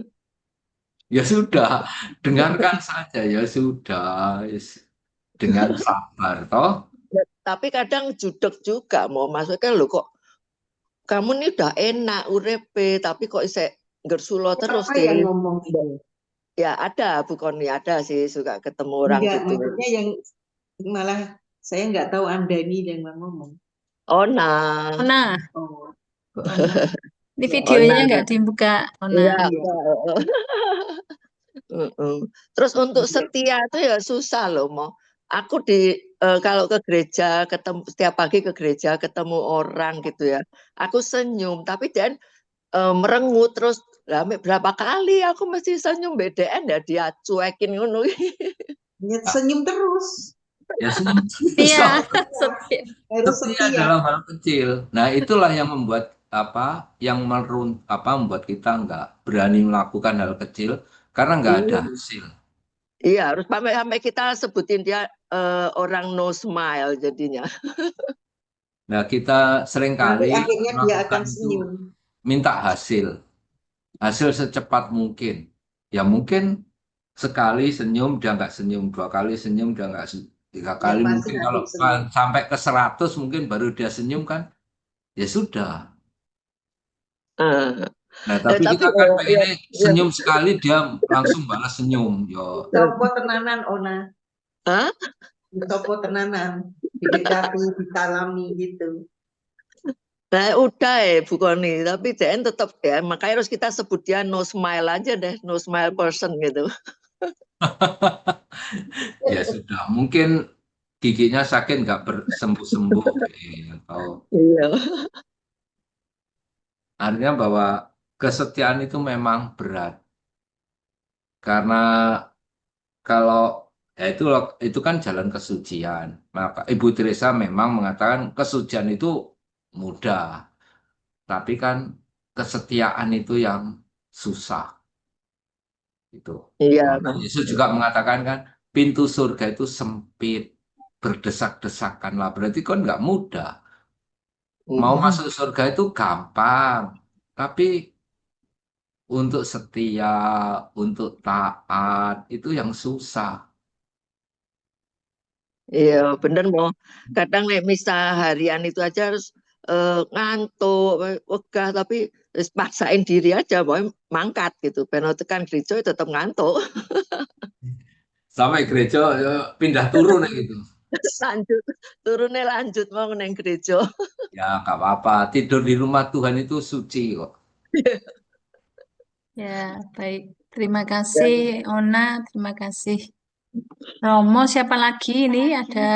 Ya sudah, dengarkan saja ya sudah. Dengan sabar toh. Tapi kadang judek juga, Mo. Maksudnya lho kok kamu nih udah enak urepe, tapi kok isek ngersulo terus Siapa sih. yang ngomong itu? Ya ada, Bu Koni, ada sih suka ketemu orang Enggak, gitu. maksudnya yang malah saya nggak tahu Andani yang ngomong. Oh nah, Ona, Oh, ini Ya, videonya Ona. nggak dibuka, Ona. Iya. iya. Terus untuk setia itu ya susah loh, Mo. Aku kalau ke gereja ketemu setiap pagi ke gereja ketemu orang gitu ya. Aku senyum, tapi dan merengut terus lah berapa kali aku mesti senyum BDN ya dia cuekin ngono. Ya, senyum terus. Ya senyum. Iya, setia. Harus Setia setia. dalam hal kecil. Nah, itulah yang membuat membuat kita nggak berani melakukan hal kecil karena nggak ada hasil. Iya, harus sampai kita sebutin dia orang no smile jadinya. Nah, kita Nanti seringkali akhirnya dia akan melakukan itu senyum. minta hasil secepat mungkin. Ya mungkin Sekali senyum dia nggak senyum, 2 kali senyum dia nggak senyum, 3 kali Yang pasti mungkin nanti kalau senyum. sampai ke 100 mungkin baru dia senyum kan, ya sudah. Eh, Nah, tapi tapi kita kan ya, pengennya ya, senyum sekali dia langsung balas senyum. Yo, Sopo tenanan Ona, Hah? sopo tenanan, didekati, disalami gitu. Nah, udah Bu Koni, tapi JN tetap ya, makanya harus kita sebut dia no smile aja deh, no smile person gitu. ya sudah. Mungkin giginya sakit nggak bersembuh-sembuh, atau Iya. artinya bahwa kesetiaan itu memang berat. Karena kalau ya itu kan jalan kesucian. Maka Ibu Teresa memang mengatakan kesucian itu mudah, tapi kan kesetiaan itu yang susah. Itu. Iya, Makanya Yesus juga mengatakan kan pintu surga itu sempit, berdesak-desakan lah. Berarti kan nggak mudah. Mau masuk surga itu gampang, tapi untuk setia, untuk taat itu yang susah. Iya, bener mau. Kadang nek misal harian itu aja harus ngantuk, wegah, tapi wis paksain diri aja, pokoknya mangkat gitu. Ben tekan gereja tetap ngantuk. Sampai gereja ya, pindah turun gitu. Lanjut, turunnya lanjut mau neng gereja. Ya nggak apa-apa. Tidur di rumah Tuhan itu suci kok. Ya, baik. Terima kasih, Ona. Terima kasih. Romo, siapa lagi ini? Ada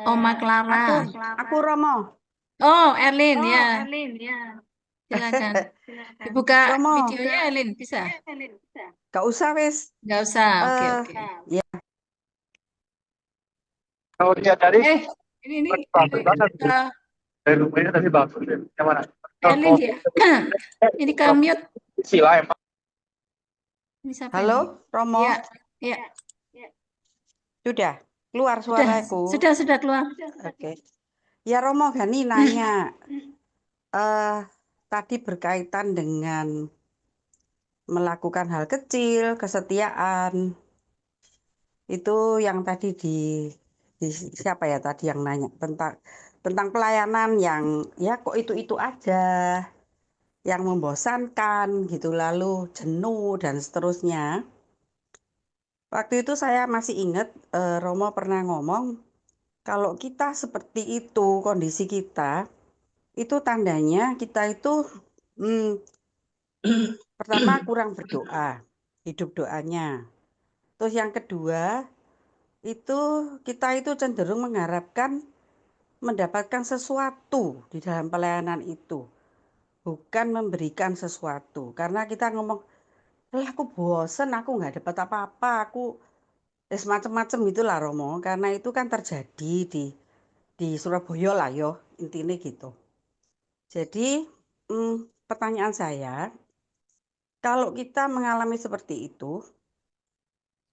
Oma Clara. Aku Romo. Oh, Erlin, ya. Silakan. Dibuka Romo. videonya, Erlin. Bisa? Gak usah wes. Nggak usah. Oke, Eh, oke. ya. Kalau dia dari Ini. bagus banget. eh, Dari rumahnya tadi bagus. Yang mana? Erlin ya. Ini ke mute. Sila emang. Ini siapa Halo, ini? Romo. Ya, ya. Sudah keluar suaraku. Sudah keluar. Oke. Ya Romo Gani nanya. Tadi berkaitan dengan melakukan hal kecil, kesetiaan. Itu yang tadi di siapa ya tadi yang nanya tentang pelayanan yang ya kok itu aja, yang membosankan gitu, lalu jenuh dan seterusnya. Waktu itu saya masih ingat Romo pernah ngomong kalau kita seperti itu kondisi kita, itu tandanya kita itu pertama kurang berdoa, hidup doanya. Terus yang kedua itu kita itu cenderung mengharapkan mendapatkan sesuatu di dalam pelayanan itu, bukan memberikan sesuatu. Karena kita ngomong, aku bosen, aku nggak dapat apa-apa, aku macam-macam itulah Romo. Karena itu kan terjadi di Surabaya lah yo, intinya gitu. Jadi pertanyaan saya, kalau kita mengalami seperti itu,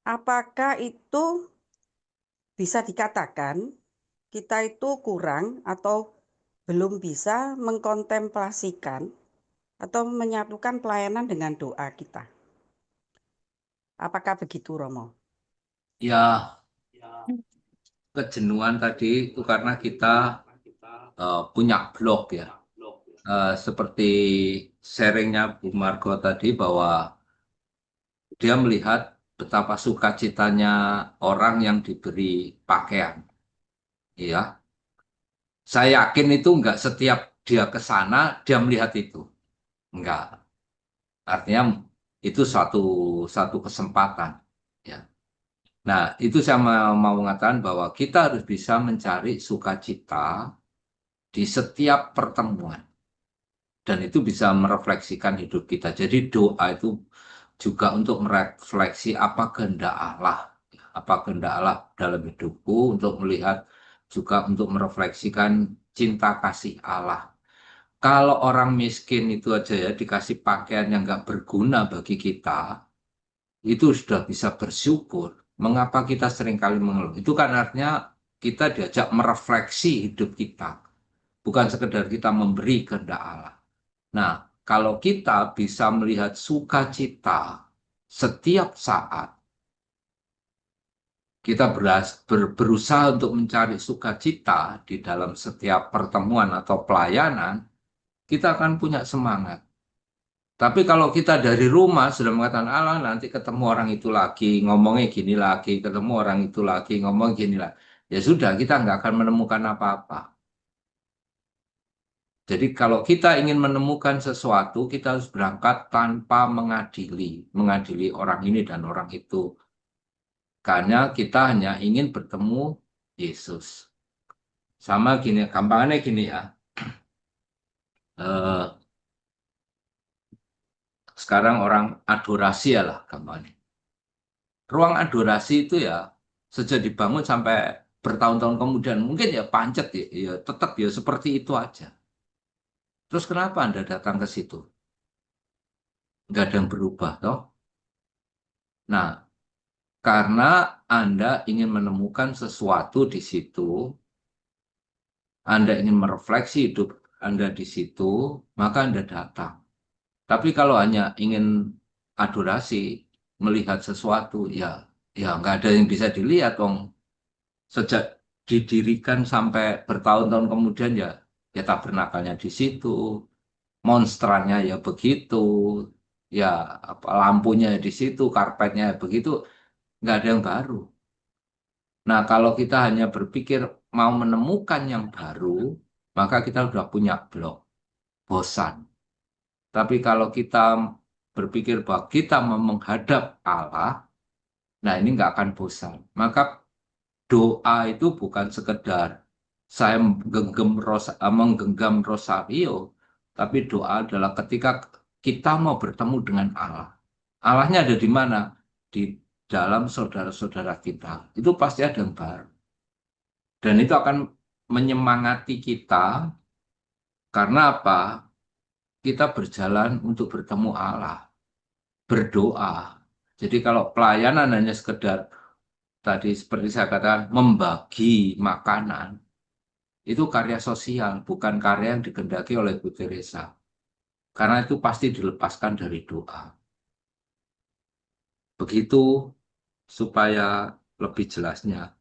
apakah itu bisa dikatakan kita itu kurang atau belum bisa mengkontemplasikan atau menyatukan pelayanan dengan doa kita? Apakah begitu, Romo? Ya, kejenuhan tadi itu karena kita punya blok ya. Seperti sharingnya Bu Margo tadi bahwa dia melihat betapa sukacitanya orang yang diberi pakaian. Iya, saya yakin itu enggak setiap dia ke sana dia melihat itu. Enggak. Artinya itu satu kesempatan. Ya. Nah, itu saya mau mengatakan bahwa kita harus bisa mencari sukacita di setiap pertemuan. Dan itu bisa merefleksikan hidup kita. Jadi doa itu juga untuk merefleksi apa kehendak Allah. Apa kehendak Allah dalam hidupku, untuk melihat juga untuk merefleksikan cinta kasih Allah. Kalau orang miskin itu aja ya dikasih pakaian yang nggak berguna bagi kita, itu sudah bisa bersyukur. Mengapa kita seringkali mengeluh? Itu kan artinya kita diajak merefleksi hidup kita. Bukan sekedar kita memberi kehendak Allah. Nah, kalau kita bisa melihat sukacita setiap saat, kita berusaha untuk mencari sukacita di dalam setiap pertemuan atau pelayanan, kita akan punya semangat. Tapi kalau kita dari rumah sudah mengatakan, Allah nanti ketemu orang itu lagi, ngomongnya gini lagi, ketemu orang itu lagi, ngomong gini lagi. Ya sudah, kita nggak akan menemukan apa-apa. Jadi kalau kita ingin menemukan sesuatu, kita harus berangkat tanpa mengadili orang ini dan orang itu. Karena kita hanya ingin bertemu Yesus. Sama gini, gampangannya gini ya. Sekarang orang adorasi ya lah gampangnya. Ruang adorasi itu ya sejak dibangun sampai bertahun-tahun kemudian mungkin ya pancet ya tetap ya seperti itu aja. Terus kenapa Anda datang ke situ? Nggak ada yang berubah toh? Nah, karena Anda ingin menemukan sesuatu di situ, Anda ingin merefleksi hidup Anda di situ, maka Anda datang. Tapi kalau hanya ingin adorasi, melihat sesuatu, ya nggak ada yang bisa dilihat, dong. Sejak didirikan sampai bertahun-tahun kemudian ya tabernakelnya di situ, monstrannya ya begitu, ya lampunya di situ, karpetnya begitu, nggak ada yang baru. Nah, kalau kita hanya berpikir mau menemukan yang baru, maka kita sudah punya blok, bosan. Tapi kalau kita berpikir bahwa kita mau menghadap Allah, nah ini nggak akan bosan. Maka doa itu bukan sekedar saya menggenggam rosario, tapi doa adalah ketika kita mau bertemu dengan Allah. Allahnya ada di mana? Di dalam saudara-saudara kita. Itu pasti ada yang baru. Dan itu akan menyemangati kita karena apa? Kita berjalan untuk bertemu Allah, berdoa. Jadi kalau pelayanan hanya sekedar tadi seperti saya katakan membagi makanan, itu karya sosial, bukan karya yang dikehendaki oleh Bu Teresa. Karena itu pasti dilepaskan dari doa. Begitu supaya lebih jelasnya.